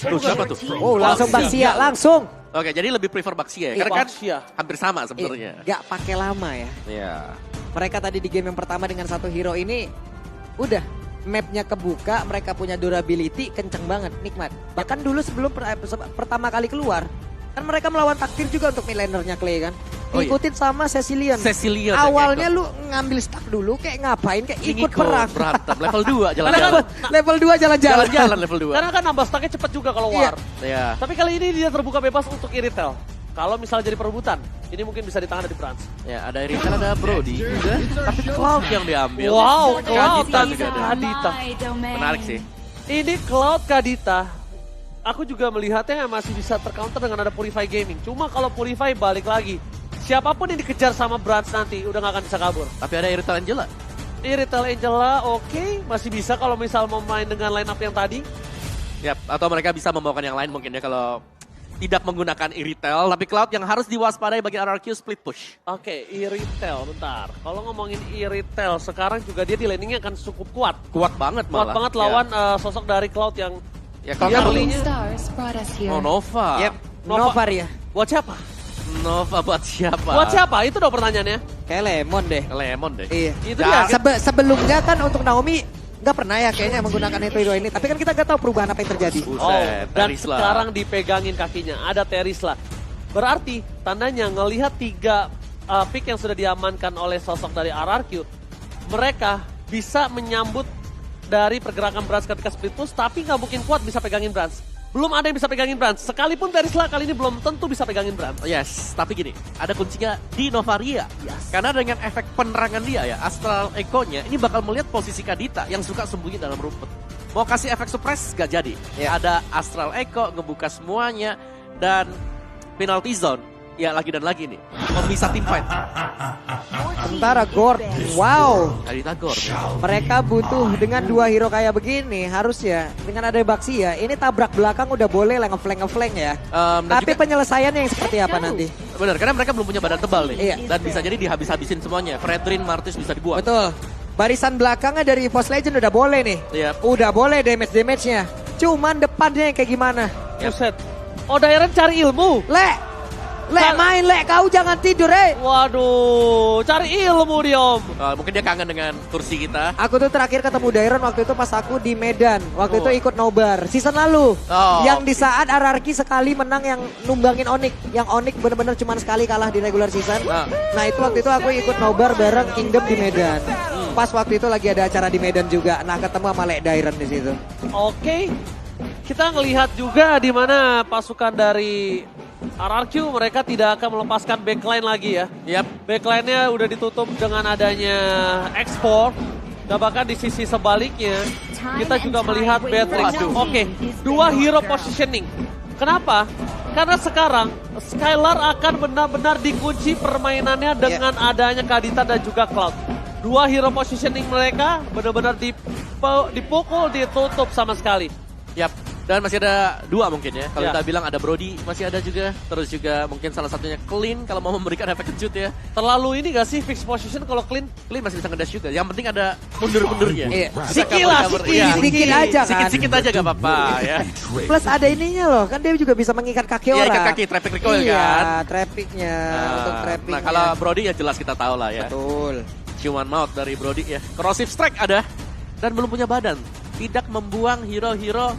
Aduh, siapa tuh? Oh langsung Baxia, langsung. Oke, jadi lebih prefer Baxia ya, Iya, karena kan Baxia. hampir sama sebenarnya. Gak pakai lama ya. Iya. Mereka tadi di game yang pertama dengan satu hero ini udah mapnya kebuka, mereka punya durability kenceng banget, nikmat. Bahkan dulu sebelum pertama kali keluar, kan mereka melawan takdir juga untuk midlanernya Clay kan. Oh, iya. Ikutin sama Cecilian. Cecilian yang Awalnya ngikut. lu ngambil stack dulu kayak ngapain kayak ikut Ngikut, perang. berantem level 2 Karena jalan-jalan. Level 2 jalan-jalan. Jalan-jalan level 2. Karena kan nambah stacknya cepet juga kalau Iya. war. Iya. Tapi kali ini dia terbuka bebas untuk Iritel. Kalau misal jadi perebutan, ini mungkin bisa di tangan dari Brans. Ya, ada Iritel, ada Brody juga. Tapi Cloud yang diambil. Wow, Cloud Kadita dan juga ada. Kadita. Menarik sih. Ini Cloud Kadita. Aku juga melihatnya masih bisa tercounter dengan ada Purify Gaming. Cuma kalau Purify balik lagi, siapapun yang dikejar sama Brans nanti udah gak akan bisa kabur. Tapi ada Iritel Angela. Irithel Angela oke, masih bisa kalau misal mau main dengan line up yang tadi. Yap, atau mereka bisa membawakan yang lain mungkin ya kalau tidak menggunakan Irithel. Tapi Cloud yang harus diwaspadai bagi RRQ split push. Oke, Irithel bentar. Kalau ngomongin Irithel sekarang juga dia di laningnya akan cukup kuat. Kuat banget Kuat malah. banget lawan sosok dari Cloud yang Ya kalau dia kan belinya. Oh Nova. Yep, Novar ya. Buat siapa? Nova buat siapa? Buat siapa? Itu dong pertanyaannya. Kayak Lemon deh. Lemon deh. Iya. Itu dia. Sebelumnya kan untuk Naomi nggak pernah ya kayaknya menggunakan hero ini. Tapi kan kita nggak tahu perubahan apa yang terjadi. Buset, Dan Terisla. sekarang dipegangin kakinya. Ada Terisla. Berarti tandanya ngelihat 3 pick yang sudah diamankan oleh sosok dari RRQ. Mereka bisa menyambut dari pergerakan Brans ketika split push. Tapi nggak mungkin kuat bisa pegangin Brans. Belum ada yang bisa pegangin Brans. Sekalipun Terisla kali ini belum tentu bisa pegangin Brans. Yes, tapi gini, ada kuncinya di Novaria. Karena dengan efek penerangan dia ya, Astral Echo-nya ini bakal melihat posisi Kadita yang suka sembunyi dalam rumput. Mau kasih efek suppress gak jadi. Ada Astral Echo ngebuka semuanya dan penalty zone. Ya lagi dan lagi nih, memisah tim fight. Sementara Gord, wow. Kadita Gord. Mereka butuh dengan 2 hero kayak begini harusnya dengan ada Baxi ya. Ini tabrak belakang udah boleh lah ngeflank ya. Dan Tapi juga- penyelesaiannya yang seperti apa nanti? Benar, karena mereka belum punya badan tebal nih. Iya. Dan bisa jadi dihabis-habisin semuanya. Fredrin, Martis bisa dibuang. Betul. Barisan belakangnya dari Force Legend udah boleh nih. Iya. Udah boleh damage-nya. Cuman depannya yang kayak gimana? Buset. Oh, Dairen cari ilmu. Main, kau jangan tidur, Waduh, cari ilmu dia Om. Mungkin dia kangen dengan kursi kita. Aku tuh terakhir ketemu Dairon waktu itu pas aku di Medan. Waktu Oh. itu ikut nobar. Season lalu. Oh, Yang di oke. saat RRQ sekali menang yang numbangin Onyx. Yang Onyx bener-bener cuma sekali kalah di regular season. Nah itu waktu itu aku ikut nobar bareng Kingdom di Medan. Pas waktu itu lagi ada acara di Medan juga. Nah ketemu sama Lek Dairon di situ. Oke. Kita ngelihat juga di mana pasukan dari RRQ mereka tidak akan melepaskan backline lagi ya. Yap. Backline-nya udah ditutup dengan adanya ekspor. Dan bahkan di sisi sebaliknya kita juga melihat Beatrix. Oke, 2 hero positioning. Kenapa? Karena sekarang Skylar akan benar-benar dikunci permainannya dengan adanya Kadita dan juga Cloud. 2 hero positioning mereka benar-benar dipukul, ditutup sama sekali. Yap. Dan masih ada 2 mungkin ya. Kalau Ya. kita bilang ada Brody, masih ada juga. Terus juga mungkin salah satunya Clean kalau mau memberikan efek kejut ya. Terlalu ini gak sih fixed position kalau Clean? Clean masih bisa ngedash juga. Yang penting ada mundur-mundurnya. Iya. Sikit lah, Sikit aja kan. Sikit-sikit aja gak apa-apa ya. Plus ada ininya loh. Kan dia juga bisa mengikat kaki Iya, orang. ikat kaki, traffic recoil iya, kan. trafficnya. Untuk trafficnya. Nah kalau Brody ya jelas kita tahu lah ya. Betul. Cuman maut dari Brody ya. Corrosive Strike ada. Dan belum punya badan. Tidak membuang hero-hero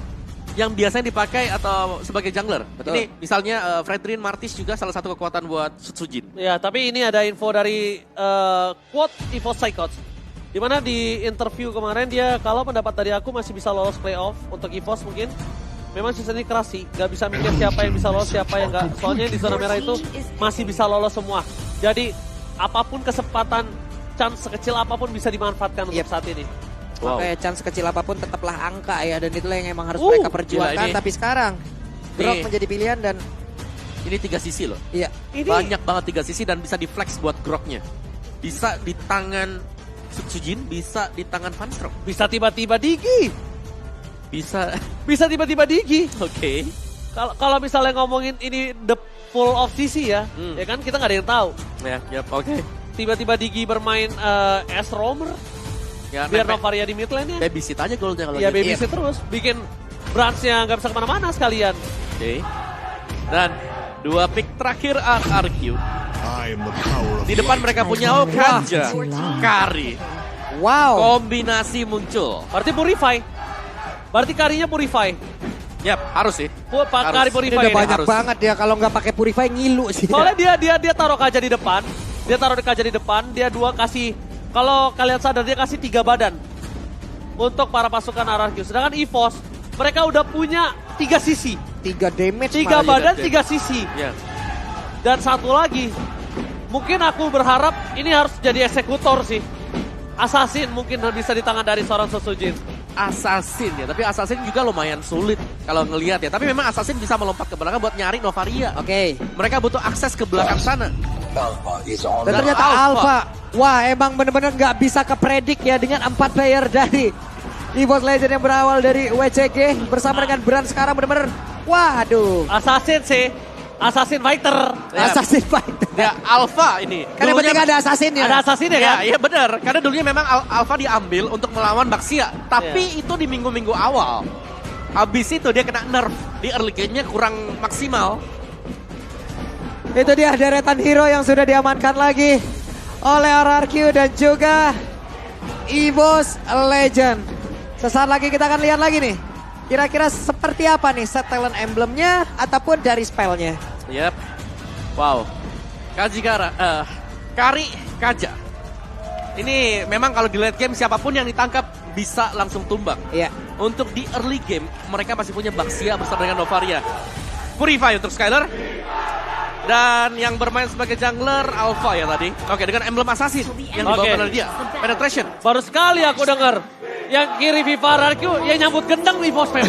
yang biasanya dipakai atau sebagai jungler. Betul. Ini misalnya Fredrin Martis juga salah satu kekuatan buat Sutsujin. Ya, tapi ini ada info dari quote Evo Psychots. Dimana di interview kemarin dia, kalau pendapat dari aku masih bisa lolos playoff untuk EVOS mungkin. Memang season ini keras sih, gak bisa mikir siapa yang bisa lolos, siapa yang gak. Soalnya di zona merah itu masih bisa lolos semua. Jadi apapun kesempatan, chance sekecil apapun bisa dimanfaatkan untuk saat ini. Wow. Kayak chance kecil apapun tetaplah angka ya. Dan itulah yang emang harus mereka perjuangkan. gila ini. Tapi sekarang Grok Nih. menjadi pilihan dan Ini 3 sisi loh. iya. Ini Banyak banget 3 sisi dan bisa di flex buat Groknya. Bisa di tangan Sutsujin, bisa di tangan Vanstroke. bisa tiba-tiba Digi. Bisa, Bisa tiba-tiba Digi. oke. Kalau misalnya ngomongin ini the full of CC ya, ya kan kita nggak ada yang tahu. Ya, oke. Tiba-tiba Digi bermain as roamer, Ya, biar Novaria di mid lane ya. babysit aja goldnya kalau Iya gitu. babysit terus, bikin branch-nya nggak bisa kemana-mana sekalian. Oke. Dan 2 pick terakhir RRQ. Di depan mereka punya Okanja, Kari. Wow. Kombinasi muncul. Berarti Purify. Berarti Karinya Purify. Yap, harus sih. Pak Harus. Kari Ini Purify udah ini. banyak harus. banget ya kalau nggak pakai Purify ngilu sih. Soalnya dia taruh Kaja di depan. Dia taruh Kaja di depan, dia 2 kasih, kalau kalian sadar dia kasih 3 badan. Untuk para pasukan RRQ. Sedangkan EVOS, mereka udah punya 3 sisi. 3 damage 3 malah. badan, damage. 3 sisi. Ya. Dan satu lagi, mungkin aku berharap ini harus jadi eksekutor sih. Assassin mungkin bisa di tangan dari seorang Sutsujin. Assassin ya, tapi Assassin juga lumayan sulit kalau ngelihat ya. Tapi memang Assassin bisa melompat ke belakang buat nyari Novaria. Oke. Mereka butuh akses ke belakang sana. Dan ternyata Alpha. Alpha. Wah, emang bener-bener nggak bisa kepredik ya dengan 4 player dari EVOS Legend yang berawal dari WCG bersama dengan Brand sekarang bener-bener, waduh. Assassin sih, Assassin Fighter. Assassin Fighter. Ya, Alpha ini. Karena Dulunya- penting ada assassinnya. Ada Assassinnya kan? Iya benar. Karena dulunya memang Alpha diambil untuk melawan Baxia. Tapi itu di minggu-minggu awal. Habis itu dia kena nerf. Di early game-nya kurang maksimal. Itu dia deretan hero yang sudah diamankan lagi oleh RRQ dan juga EVOS Legend. Sesaat lagi kita akan lihat lagi nih. Kira-kira seperti apa nih set talent emblemnya ataupun dari spellnya. Yap. Wow. Kari Kaja. Ini memang kalau di late game siapapun yang ditangkap bisa langsung tumbang. Iya. Untuk di early game mereka masih punya Baxia bersama dengan Novaria. Purify untuk Skyler. Dan yang bermain sebagai jungler Alpha ya tadi. Oke, dengan emblem assassin yang dibawakan oleh dia. Penetration. Baru sekali aku dengar yang kiri Viva RRQ yang nyambut gendang di EVOS Fam.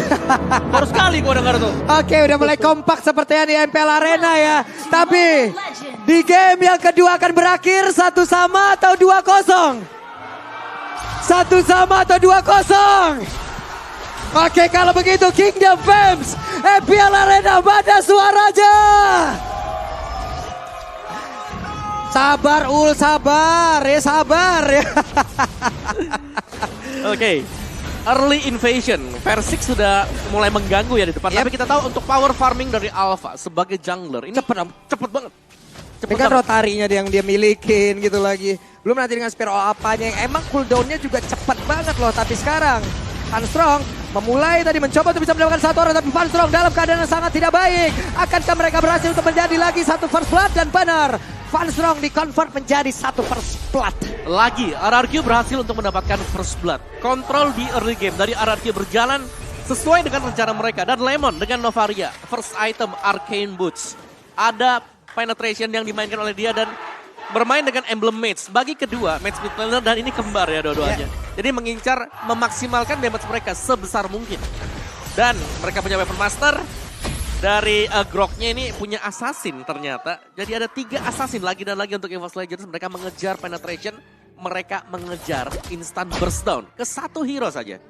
Baru sekali gue dengar tuh. Oke, udah mulai kompak seperti yang di MPL Arena ya. Tapi di game yang kedua akan berakhir 1 sama atau 2-0? 1 sama atau 2-0? Oke, kalau begitu Kingdom Fams, MPL Arena, mana suaranya? Sabar Ul, sabar ya. Oke. Early invasion. Versik sudah mulai mengganggu ya di depan. Yep. Tapi kita tahu untuk power farming dari Alpha sebagai jungler ini cepet banget. Ini kan rotarinya yang dia milikin gitu lagi. Belum nanti dengan Spiro apanya yang emang cooldownnya juga cepat banget loh. Tapi sekarang Van Strong memulai tadi mencoba untuk bisa mendapatkan satu orang. Tapi Van Strong dalam keadaan yang sangat tidak baik. Akankah mereka berhasil untuk menjadi lagi satu first blood? Dan benar, Van Strong di-convert menjadi satu first blood. Lagi, RRQ berhasil untuk mendapatkan first blood. Kontrol di early game dari RRQ berjalan sesuai dengan rencana mereka. Dan Lemon dengan Novaria, first item Arcane Boots. Ada penetration yang dimainkan oleh dia dan bermain dengan emblem Mage. Bagi kedua, Mage mid laner dan ini kembar ya dua-duanya. Jadi mengincar memaksimalkan damage mereka sebesar mungkin. Dan mereka punya Weapon Master. Dari Groknya ini punya assassin ternyata. Jadi ada 3 assassin lagi dan lagi untuk EVOS Legends. Mereka mengejar penetration. Mereka mengejar instant burst down. Ke 1 hero saja.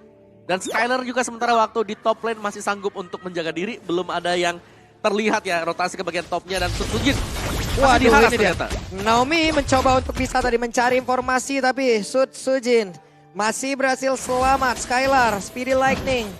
Dan Skyler juga sementara waktu di top lane masih sanggup untuk menjaga diri. Belum ada yang terlihat ya rotasi ke bagian topnya dan Sutsujin. Wah, diharas ini dia. ternyata. Naomi mencoba untuk bisa tadi mencari informasi tapi Sutsujin masih berhasil selamat. Skylar, Speedy Lightning.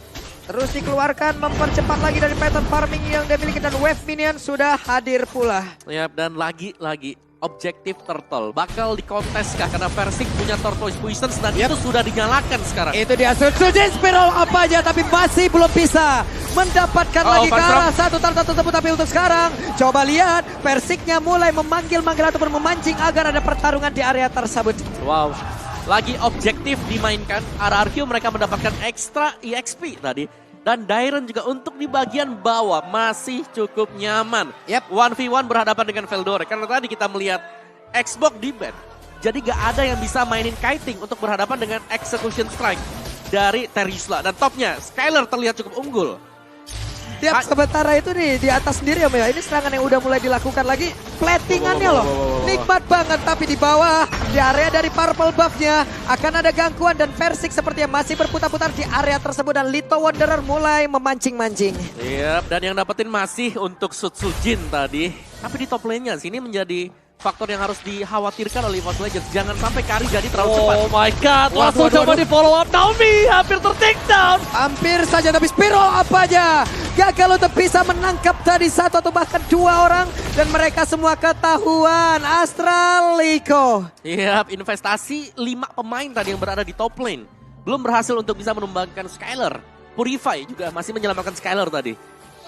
Terus dikeluarkan mempercepat lagi dari pattern farming yang dia miliki dan wave minion sudah hadir pula. Ya, dan lagi-lagi objektif turtle bakal dikontes kah karena Versik punya Tortoise Poisons dan itu sudah dinyalakan sekarang. Itu dia Sutsujin spiral apa aja tapi masih belum bisa mendapatkan lagi ke arah satu turtle tersebut. Tapi untuk sekarang coba lihat Versiknya mulai memanggil-manggil ataupun memancing agar ada pertarungan di area tersebut. Wow. Lagi objektif dimainkan, RRQ mereka mendapatkan ekstra EXP tadi. Dan Dairon juga untuk di bagian bawah masih cukup nyaman. 1v1 berhadapan dengan Veldore. Karena tadi kita melihat Xbox di ban. Jadi gak ada yang bisa mainin kiting untuk berhadapan dengan Execution Strike dari Terisla. Dan topnya, Skyler terlihat cukup unggul. Sementara itu nih di atas sendiri ya, ini serangan yang udah mulai dilakukan lagi. Platingannya loh, nikmat banget. Tapi di bawah, di area dari purple buffnya akan ada gangguan. Dan Versik sepertinya masih berputar-putar di area tersebut. Dan Lito Wanderer mulai memancing-mancing. Yap, dan yang dapetin masih untuk Sutsujin tadi. Tapi di top lane-nya sini menjadi faktor yang harus dikhawatirkan oleh EVOS Legends. Jangan sampai Kari jadi terlalu cepat. Oh my god, langsung coba di follow up. Naomi hampir ter-take down. Hampir saja tapi Spiro apa aja. Gagal untuk bisa menangkap tadi 1 atau bahkan 2 orang. Dan mereka semua ketahuan. Astraliko. Yap, investasi 5 pemain tadi yang berada di top lane. Belum berhasil untuk bisa menumbangkan Skyler. Purify juga masih menyelamatkan Skyler tadi.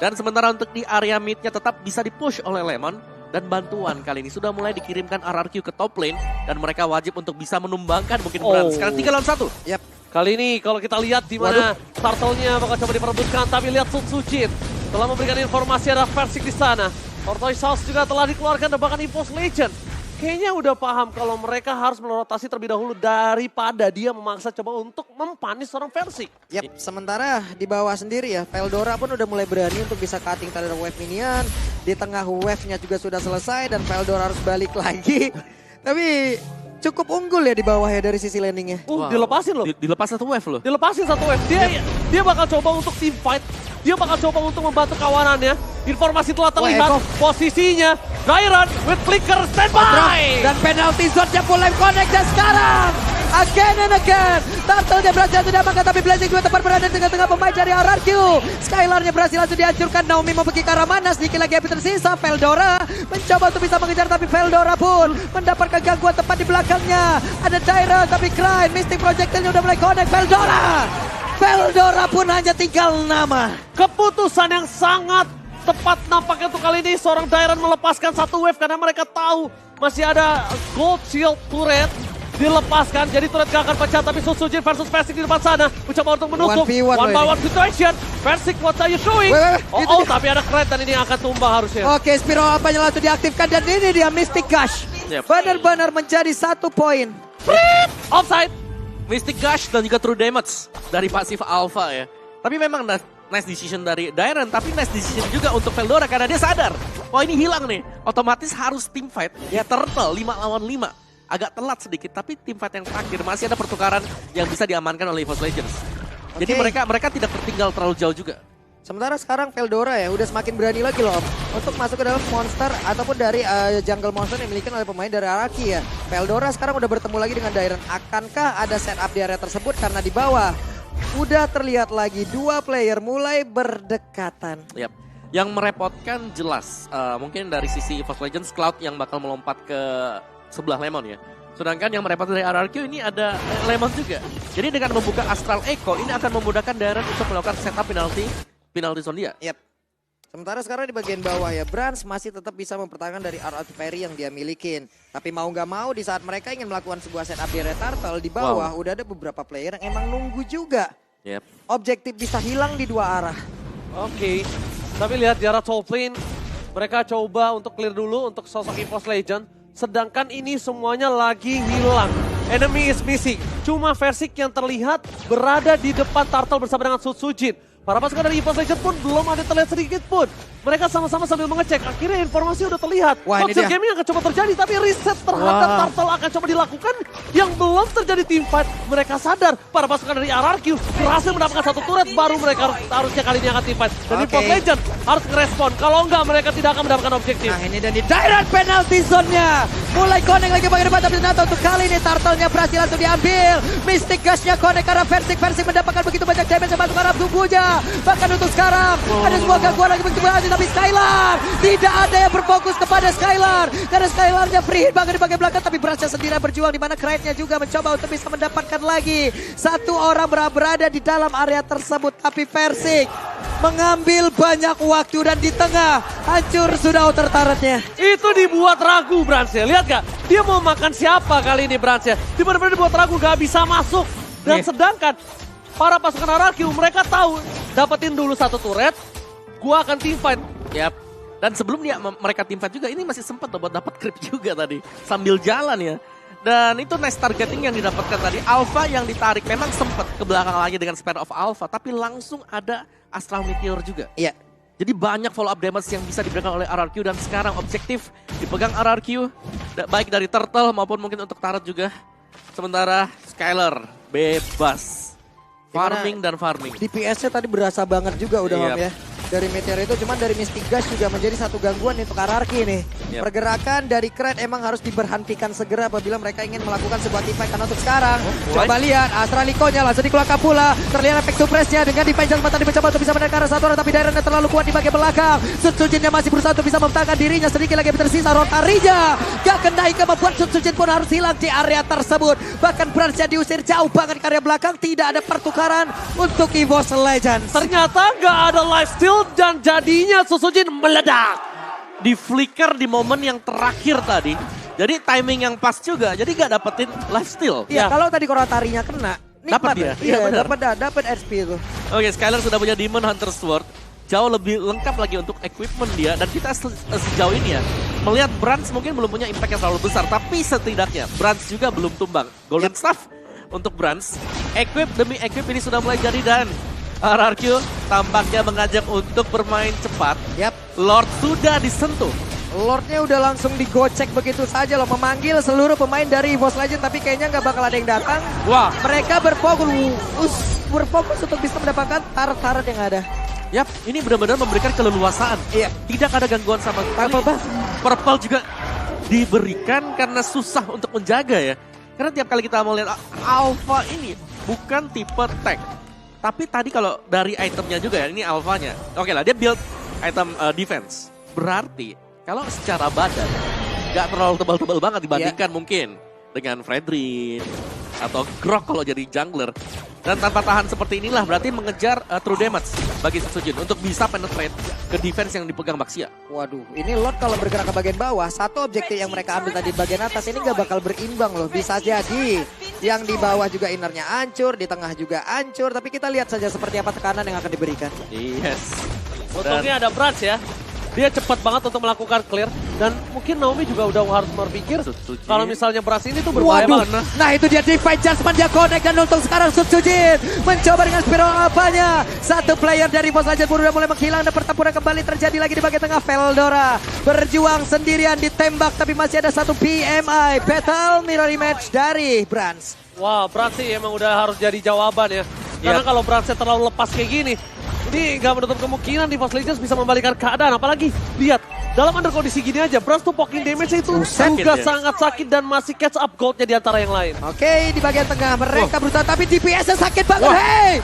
Dan sementara untuk di area mid-nya tetap bisa dipush oleh Lemon. Dan bantuan kali ini sudah mulai dikirimkan RRQ ke top lane. Dan mereka wajib untuk bisa menumbangkan mungkin Brand. Sekarang 3 lawan 1. Yap. Kali ini kalau kita lihat di mana turtle-nya bakal coba diperebutkan. Tapi lihat Sutsujin telah memberikan informasi ada Versik di sana. Tortoise House juga telah dikeluarkan dan bahkan EVOS Legend. Kayaknya udah paham kalau mereka harus merotasi terlebih dahulu daripada dia memaksa coba untuk mempanis seorang Versik. Yap, sementara di bawah sendiri ya, Veldora pun udah mulai berani untuk bisa cutting terhadap wave minion. Di tengah wave-nya juga sudah selesai dan Veldora harus balik lagi. Tapi cukup unggul ya di bawah ya dari sisi landingnya. Dilepasin loh. Dilepas satu wave loh. Dilepasin satu wave. Dia bakal coba untuk team fight. Dia bakal coba untuk membantu kawanannya. Informasi telah terlihat. Posisinya Dairan with flicker standby. Dan penalty zone-nya mulai connect dan sekarang again and again. Turtle-nya berhasil tidak makan tapi Blazing juga tepat berada di tengah-tengah pemain dari RRQ. Skylar-nya berhasil langsung dihancurkan. Naomi mau pergi ke arah mana? Sedikit lagi api tersisa. Veldora mencoba untuk bisa mengejar tapi Veldora pun mendapatkan gangguan tepat di belakangnya. Ada Dairan tapi Crane. Mystic Projectile-nya udah mulai connect. Veldora pun hanya tinggal nama. Keputusan yang sangat tepat nampaknya untuk kali ini. Seorang Dairan melepaskan satu wave karena mereka tahu masih ada gold shield turret. Dilepaskan, jadi turret gak akan pecah. Tapi Susujin versus Versik di depan sana. Mencoba untuk menutup. 1v1 one by one situation. Versik, what are you showing? Tapi ada Crane dan ini akan tumbang harusnya. Oke, Spiro apanya langsung diaktifkan dan ini dia Mystic Gush. Benar-benar menjadi 1 poin. Offside. Mystic Gush dan juga True Damage dari pasif Alpha ya. Tapi memang nice decision dari Dairan, tapi nice decision juga untuk Veldora karena dia sadar, wah ini hilang nih. Otomatis harus team fight. Ya Turtle 5 lawan 5. Agak telat sedikit, tapi team fight yang terakhir masih ada pertukaran yang bisa diamankan oleh EVOS Legends. Jadi mereka tidak tertinggal terlalu jauh juga. Sementara sekarang Veldora ya udah semakin berani lagi loh untuk masuk ke dalam monster ataupun dari jungle monster yang dimiliki oleh pemain dari Araki ya. Veldora sekarang udah bertemu lagi dengan Dairan. Akankah ada setup di area tersebut karena di bawah udah terlihat lagi 2 player mulai berdekatan. Yap. Yang merepotkan jelas mungkin dari sisi EVOS Legends Cloud yang bakal melompat ke sebelah Lemon ya. Sedangkan yang merepotkan dari RRQ ini ada Lemon juga. Jadi dengan membuka Astral Echo ini akan memudahkan Dairan untuk melakukan setup penalti zone dia. Yap. Sementara sekarang di bagian bawah ya, Brans masih tetap bisa mempertahankan dari RRQ Perry yang dia milikin. Tapi mau nggak mau di saat mereka ingin melakukan sebuah setup di area Turtle di bawah udah ada beberapa player yang emang nunggu juga. Yep. Objektif bisa hilang di 2 arah. Oke. Tapi lihat di arah top lane, mereka coba untuk clear dulu untuk sosok EVOS Legend. Sedangkan ini semuanya lagi hilang. Enemy is missing. Cuma Versik yang terlihat berada di depan Turtle bersama dengan Susujin. Para pasukan dari EVOS Legends pun belum ada terlihat sedikit pun. Mereka sama-sama sambil mengecek. Akhirnya informasi udah terlihat. Toxic Gaming akan coba terjadi, tapi riset terhadap Turtle akan coba dilakukan. Yang belum terjadi team fight. Mereka sadar para pasukan dari RRQ berhasil mendapatkan 1 turret. Baru mereka harusnya kali ini akan team fight. Dan EVOS Legends harus ngerespon. Kalau enggak mereka tidak akan mendapatkan objektif. Nah ini dan di Dairan penalty zone-nya. Mulai connect lagi bagian depan tapi ternyata untuk kali ini Turtle-nya berhasil langsung diambil. Mystic Gush-nya connect karena Versik mendapatkan begitu banyak damage yang masuk ke arah tubuhnya. Bahkan untuk sekarang ada sebuah gangguan lagi begitu berhasil tapi Skylar tidak ada yang berfokus kepada Skylar karena Skylar-nya free hit bahkan di bagian belakang tapi berhasil sendiri berjuang di mana Crane-nya juga mencoba untuk bisa mendapatkan lagi 1 orang berada di dalam area tersebut tapi Versik mengambil banyak waktu dan di tengah hancur sudah outer turret-nya. Itu dibuat ragu Brans ya, lihat gak? Dia mau makan siapa kali ini Brans ya? Dia benar-benar dibuat ragu gak bisa masuk. Dan sedangkan para pasukan RRQ mereka tahu dapetin dulu 1 turret, gua akan team fight. Yap. Dan sebelum mereka team fight juga ini masih sempat buat dapat creep juga tadi sambil jalan ya. Dan itu nice targeting yang didapatkan tadi. Alpha yang ditarik memang sempat ke belakang lagi dengan Spare of Alpha, tapi langsung ada Astral Meteor juga. Iya. Jadi banyak follow up damage yang bisa diberikan oleh RRQ dan sekarang objektif dipegang RRQ baik dari Turtle maupun mungkin untuk Turret juga. Sementara Skylar bebas. Farming dan farming. DPS-nya tadi berasa banget juga udah Om ya. Dari Meteor itu cuman dari Mystic Gush juga menjadi 1 gangguan untuk RRQ nih. Pergerakan dari Crane emang harus diberhentikan segera apabila mereka ingin melakukan sebuah team fight. Karena untuk sekarang coba lihat Astralico-nya langsung dikeluarkan pula. Terlihat efek suppress-nya dengan defense yang tadi mencoba untuk bisa menekan satu orang tapi Dairan terlalu kuat di bagian belakang. Sutsujin-nya masih berusaha untuk bisa mempertahankan dirinya. Sedikit lagi tersisa Rotarinya gak kena hingga membuat Sutsujin pun harus hilang di area tersebut. Bahkan Brans-nya diusir jauh banget ke area belakang. Tidak ada pertukaran untuk EVOS Legends. Ternyata gak ada lifesteal dan jadinya Susujin meledak. Di flicker di momen yang terakhir tadi. Jadi timing yang pas juga. Jadi gak dapetin lifesteal. Iya, kalau tadi Rotarinya kena, dapat dia. Iya, dapat HP itu. Oke, Skylar sudah punya Demon Hunter Sword. Jauh lebih lengkap lagi untuk equipment dia. Dan kita sejauh ini ya, melihat Brans mungkin belum punya impact yang terlalu besar. Tapi setidaknya Brans juga belum tumbang. Golden Staff untuk Brans. Equip demi equip ini sudah mulai jadi dan RRQ tampaknya mengajak untuk bermain cepat. Yap. Lord sudah disentuh. Lordnya udah langsung digocek begitu saja loh. Memanggil seluruh pemain dari EVOS Legends. Tapi kayaknya nggak bakal ada yang datang. Wah. Mereka berfokus untuk bisa mendapatkan taret-taret yang ada. Yap, ini benar-benar memberikan keleluasaan. Iya. Tidak ada gangguan sama sekali. Purple juga diberikan karena susah untuk menjaga ya. Karena tiap kali kita mau lihat Alpha ini bukan tipe tank. Tapi tadi kalau dari itemnya juga ya, ini Alphanya. Oke lah, dia build item defense. Berarti kalau secara badan nggak terlalu tebal-tebal banget dibandingkan mungkin dengan Fredrin atau Grok kalau jadi jungler. Dan tanpa tahan seperti inilah berarti mengejar true damage bagi Sutsujin untuk bisa penetrate ke defense yang dipegang Baxia. Waduh, ini Lord kalau bergerak ke bagian bawah, satu objektif yang mereka ambil tadi di bagian atas ini nggak bakal berimbang loh. Bisa jadi yang di bawah juga innernya hancur, di tengah juga hancur. Tapi kita lihat saja seperti apa tekanan yang akan diberikan. Yes. Untungnya ada Brans ya. Dia cepat banget untuk melakukan clear. Dan mungkin Naomi juga udah harus berpikir kalau misalnya Brans ini tuh berbahaya banget. Nah itu dia Divine Judgment, dia connect dan untuk sekarang Sutsujin mencoba dengan spiral apanya. Satu player dari EVOS Legends udah mulai menghilang dan pertempuran kembali terjadi lagi di bagian tengah. Veldora berjuang sendirian ditembak tapi masih ada satu PMI. Battle mirror image dari Brans. Wah, Brans sih emang udah harus jadi jawaban ya. Karena kalau Bransnya terlalu lepas kayak gini, ini nggak menutup kemungkinan di EVOS Legends bisa membalikan keadaan. Apalagi, lihat, dalam under kondisi gini aja, Brans tuh poking damage itu juga sangat sakit dan masih catch up goldnya di antara yang lain. Oke, di bagian tengah mereka berusaha tapi DPS-nya sakit banget. Hey,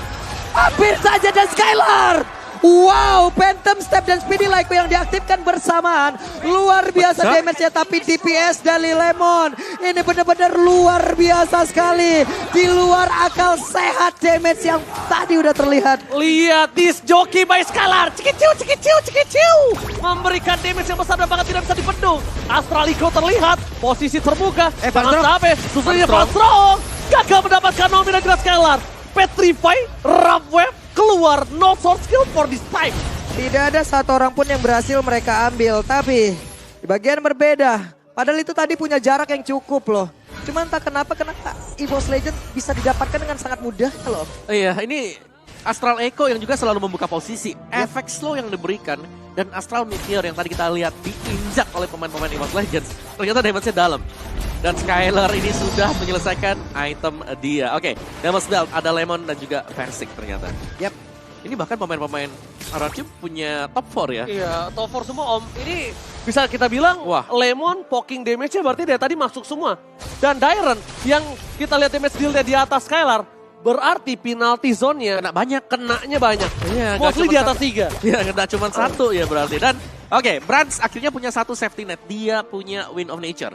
hampir saja dan Skylar. Wow, Phantom Step dan Speedy Like yang diaktifkan bersamaan. Luar biasa damage-nya, tapi DPS dari Lemon ini benar-benar luar biasa sekali. Di luar akal sehat damage yang tadi udah terlihat. Lihat this jockey by Skylar. Cikiciu. Memberikan damage yang besar dan banget tidak bisa dibendung. Astralico terlihat, posisi terbuka. Jangan sampai, susunya Valstrong. Gagal mendapatkan Naomi dan juga Skylar. Petrify, Rapweb, keluar, no sword skill for this time. Tidak ada satu orang pun yang berhasil mereka ambil. Tapi di bagian berbeda. Padahal itu tadi punya jarak yang cukup loh. Cuman tak kenapa EVOS Legends bisa didapatkan dengan sangat mudah loh. Iya, ini Astral Echo yang juga selalu membuka posisi. Efek slow yang diberikan dan Astral Meteor yang tadi kita lihat diinjak oleh pemain-pemain EVOS Legends. Ternyata damage-nya dalam. Dan Skylar ini sudah menyelesaikan item dia. Oke, damage belt ada Lemon dan juga Versik ternyata. Yap. Ini bahkan pemain-pemain RRQ punya top 4 ya. Iya, top 4 semua om. Ini bisa kita bilang, wah, Lemon poking damage-nya berarti dari tadi masuk semua. Dan Dairon yang kita lihat damage deal-nya di atas Skylar, berarti penalty zone-nya kenanya banyak. Iya, mostly di atas 3. Iya, kena cuma 1 ya berarti. Dan oke, Brans akhirnya punya satu safety net. Dia punya Wind of Nature.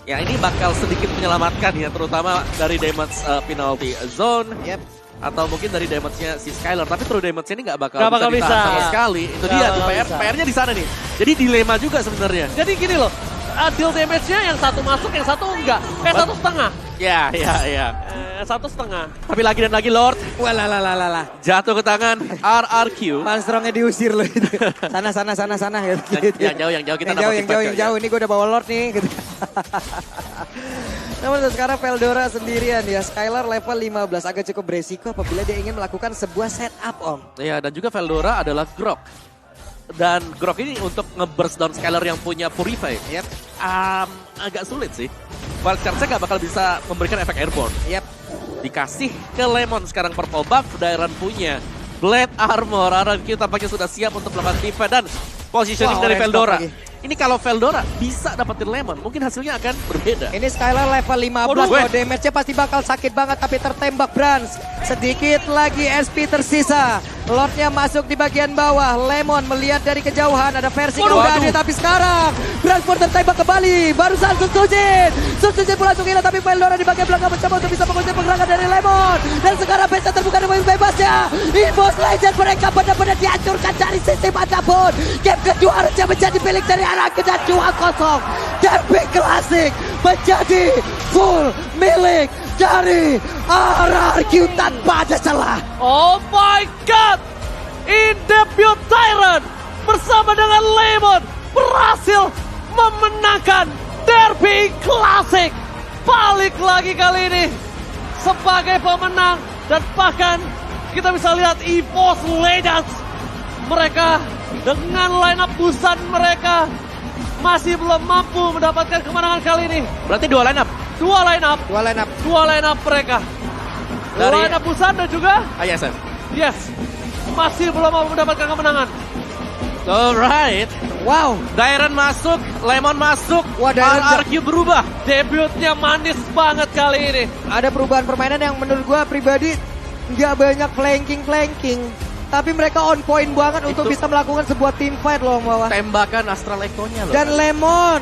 Ya ini bakal sedikit menyelamatkan ya, terutama dari damage penalty zone. Yep. Atau mungkin dari damage-nya si Skylar. Tapi true damage-nya ini nggak bakal bisa ditahan sama sekali. Itu dia tuh PR-nya di sana nih. Jadi dilema juga sebenarnya. Jadi gini loh, deal damage-nya yang satu masuk, yang satu enggak. Satu setengah. Ya. 1,5. Tapi lagi dan lagi Lord. Walah. Jatuh ke tangan RRQ. Manstrongnya diusir loh itu. Sana gitu. Yang jauh kita dapat Yang jauh. Ini gue udah bawa Lord nih gitu. Namun sekarang Veldora sendirian ya. Skylar level 15 agak cukup beresiko apabila dia ingin melakukan sebuah setup om. Iya, dan juga Veldora adalah Grok. Dan Grok ini untuk nge-burst down Skylar yang punya Purify. Yep. Agak sulit sih. Wild Charge-nya gak bakal bisa memberikan efek airborne. Yep. Dikasih ke Lemon sekarang purple buff. Dairon punya Blade Armor. RRQ tampaknya sudah siap untuk melakukan defense dan positioning dari Veldora. Ini kalau Veldora bisa dapetin Lemon, mungkin hasilnya akan berbeda. Ini Skylar level 15, oh, damage-nya pasti bakal sakit banget tapi tertembak Brans. Sedikit lagi SP tersisa. Lordnya masuk di bagian bawah. Lemon melihat dari kejauhan ada versi udah ada tapi sekarang Brans pun tertembak kembali. Barusan Sutsujin pun langsung hilang tapi Veldora di bagian belakang mencoba untuk bisa mengunci pergerakan dari Lemon. Dan sekarang base terbuka dengan bebasnya. EVOS Legends mereka benar-benar dihancurkan dari sisi manapun. Game kedua harusnya menjadi milik dari RRQ dan 2-0. Derby Classic menjadi full milik dari RRQ tanpa ada celah. Oh my god! In debut Tyrant bersama dengan Lemon berhasil memenangkan Derby Classic. Balik lagi kali ini sebagai pemenang dan bahkan kita bisa lihat EVOS Legends mereka dengan line up Busan mereka masih belum mampu mendapatkan kemenangan kali ini. Berarti dua line up. Dua line up mereka. Dari- Line up Busan dan juga ISF. yes, masih belum mampu mendapatkan kemenangan. Alright. Wow. Dairen masuk, Lemon masuk, Wah, Dairen RRQ berubah. Debutnya manis banget kali ini. Ada perubahan permainan yang menurut gua pribadi nggak banyak flanking. Tapi mereka on point banget untuk bisa melakukan sebuah team fight loh bawah. Tembakan Astral Echo-nya loh. Dan Lemon,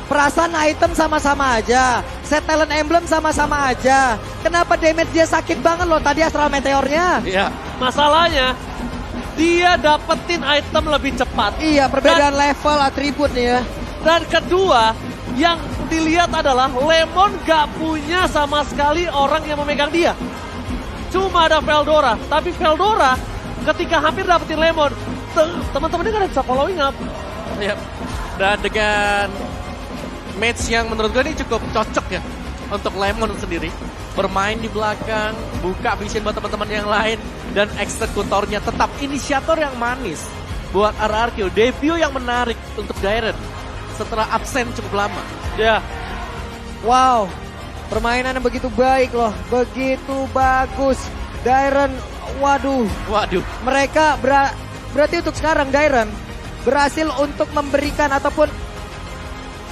perasaan item sama-sama aja. Set talent emblem sama-sama aja. Kenapa damage dia sakit banget loh tadi Astral Meteornya? Iya. Masalahnya, dia dapetin item lebih cepat. Iya, perbedaan level atribut nih ya. Dan kedua, yang dilihat adalah Lemon gak punya sama sekali orang yang memegang dia. Cuma ada Veldora, tapi Veldora ketika hampir dapetin Lemon, teman-temannya gak bisa following up. Iya. Dan dengan match yang menurut gue ini cukup cocok ya untuk Lemon sendiri. Bermain di belakang, buka vision buat teman-teman yang lain, dan eksekutornya tetap inisiator yang manis buat RRQ. Debut yang menarik untuk Dairen setelah absen cukup lama. Ya, Wow, permainan yang begitu baik loh, begitu bagus. Dairen, waduh, Waduh. mereka berarti untuk sekarang Dairen berhasil untuk memberikan ataupun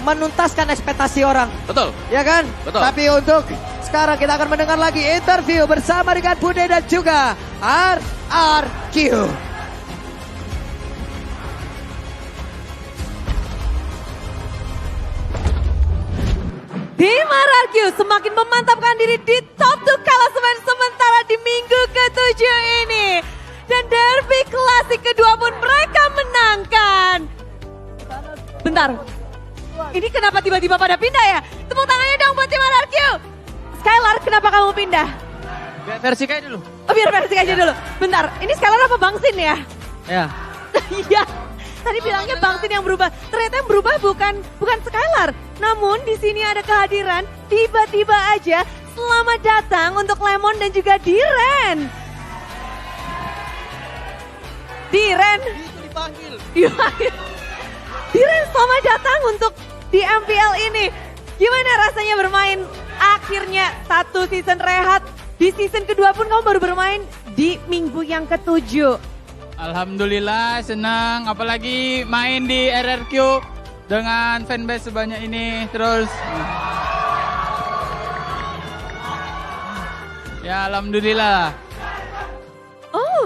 menuntaskan ekspektasi orang. Betul. Ya kan? Betul. Tapi untuk sekarang kita akan mendengar lagi interview bersama dengan Bude dan juga RRQ. Tim RRQ semakin memantapkan diri di top 2 klasemen sementara di minggu ke-7 ini. Dan derby klasik kedua pun mereka menangkan. Bentar, ini kenapa tiba-tiba pada pindah ya? Tepuk tangannya dong buat tim RRQ. Skylar, kenapa kamu pindah? Versi kayak dulu. Oh, biar versi aja dulu. Bentar, ini Skylar apa Bangsin ya? Ya. Iya. Tadi bilangnya Bangsin yang berubah. Ternyata yang berubah bukan Skylar. Namun di sini ada kehadiran tiba-tiba aja. Selamat datang untuk Lemon dan juga Diren. Diren. Dipanggil. Diren, selamat datang untuk di MPL ini. Gimana rasanya bermain akhirnya satu season rehat. Di season kedua pun kamu baru bermain di minggu yang ke-7. Alhamdulillah senang, apalagi main di RRQ dengan fanbase sebanyak ini. Terus ya alhamdulillah. Oh,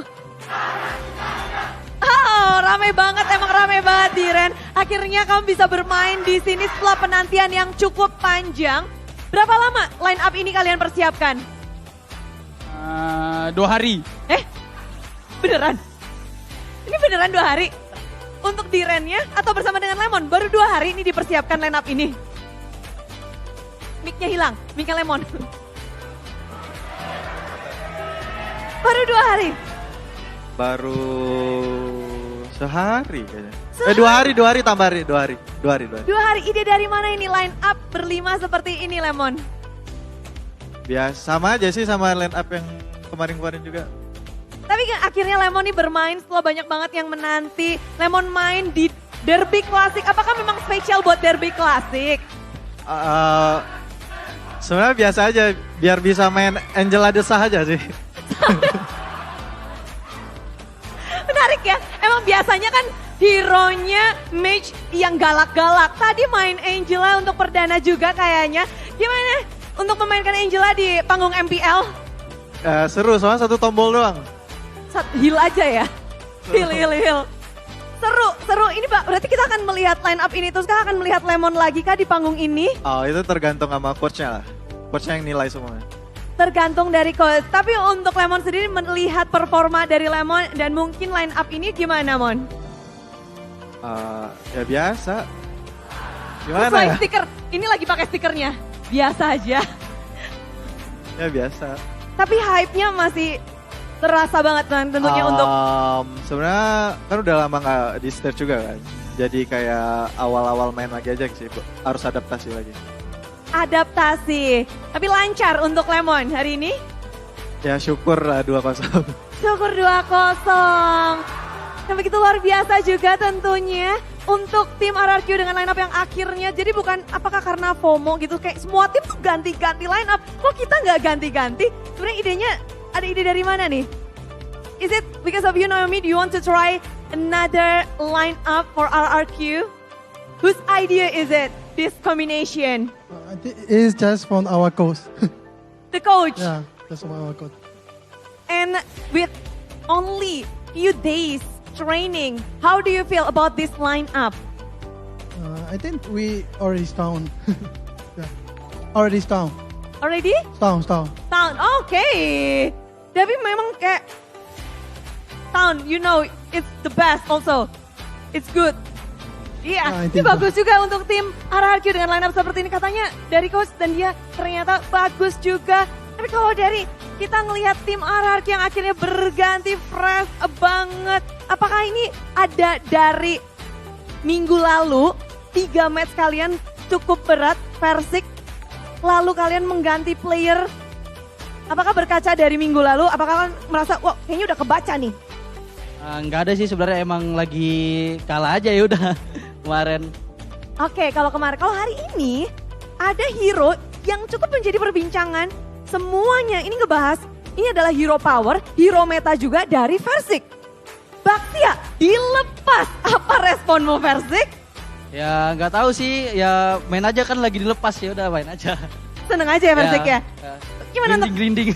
rame banget, emang rame banget Diren. Akhirnya kamu bisa bermain di sini setelah penantian yang cukup panjang. Berapa lama line up ini kalian persiapkan? 2 hari. Beneran? Ini beneran 2 hari? Untuk Dirennya atau bersama dengan Lemon? Baru 2 hari ini dipersiapkan line up ini. Mic-nya hilang, mic-nya Lemon. Baru 2 hari? Baru sehari kayaknya. 2 hari tambah hari, 2 hari. 2 hari, ide dari mana ini line up berlima seperti ini Lemon? Biasa sama aja sih sama line up yang kemarin-kemarin juga. Tapi kan akhirnya Lemon nih bermain setelah banyak banget yang menanti. Lemon main di Derby Klasik. Apakah memang spesial buat Derby Klasik? Sebenarnya biasa aja, biar bisa main Angela Desah aja sih. Menarik ya. Emang biasanya kan hero-nya mage yang galak-galak. Tadi main Angela untuk perdana juga kayaknya. Gimana untuk memainkan Angela di panggung MPL? Seru, soalnya 1 tombol doang. Heal aja ya. Heal. Seru. Ini Pak, berarti kita akan melihat line up ini terus kita akan melihat Lemon lagi kah di panggung ini? Oh, itu tergantung sama coachnya lah. Coachnya yang nilai semua. Tergantung dari coach. Tapi untuk Lemon sendiri melihat performa dari Lemon dan mungkin line up ini gimana Mon? Ya biasa. Gimana Sesuai ya? stiker. Ini lagi pakai stikernya. Biasa aja. Ya biasa. Tapi hype-nya masih terasa banget kan tentunya untuk sebenarnya kan udah lama nggak di stage juga kan. Jadi kayak awal-awal main lagi aja sih, harus adaptasi lagi. adaptasi. Tapi lancar untuk Lemon hari ini? Ya syukur lah 2-0. Syukur 2-0. Yang begitu luar biasa juga tentunya. untuk tim RRQ dengan line up yang akhirnya, jadi bukan apakah karena FOMO gitu, kayak semua tim tuh ganti-ganti line up, kok kita nggak ganti-ganti? Sebenarnya idenya, ada ide dari mana nih? Is it because of you, Naomi? Do you want to try another line up for RRQ? Whose idea is it, this combination? I think it's just from our coach. The coach? Yeah, just from our coach. And with only few days training, how do you feel about this lineup? I think we already down. Yeah. Already down. Already? Down. Town, okay. Tapi memang kayak Town, you know, it's the best also. It's good. Iya, ini bagus juga untuk tim RRQ dengan lineup seperti ini. Katanya dari coach dan dia ternyata bagus juga. Tapi kalau dari kita ngelihat tim RRQ yang akhirnya berganti fresh banget. Apakah ini ada dari minggu lalu 3 match kalian cukup berat, Persik, lalu kalian mengganti player? Apakah berkaca dari minggu lalu? Apakah kalian merasa, wah kayaknya udah kebaca nih? Nggak ada sih sebenarnya, emang lagi kalah aja ya udah kemarin. Oke, kalau kemarin, kalau hari ini ada hero yang cukup menjadi perbincangan. Semuanya ini ngebahas, ini adalah hero power, hero meta juga dari Persik. Baxia dilepas, apa responmu Persik? Ya nggak tahu sih, ya main aja kan lagi dilepas ya udah main aja. Seneng aja ya Persik ya? Gimana untuk Glinding.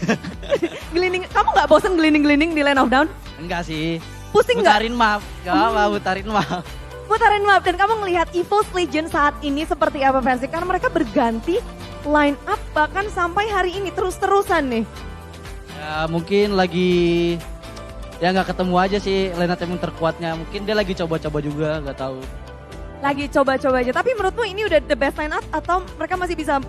gelinding? Kamu nggak bosen gelinding-gelinding di Land of Down? Enggak sih. Pusing nggak? Butarin map, nggak apa butarin map. Putarin map, dan kamu ngelihat EVO's Legend saat ini seperti apa Persik? Karena mereka berganti line up bahkan sampai hari ini terus-terusan nih. Ya mungkin lagi ya nggak ketemu aja sih line up yang terkuatnya. Mungkin dia lagi coba-coba juga, nggak tahu. Lagi coba-coba aja. Tapi menurutmu ini udah the best line up atau mereka masih bisa?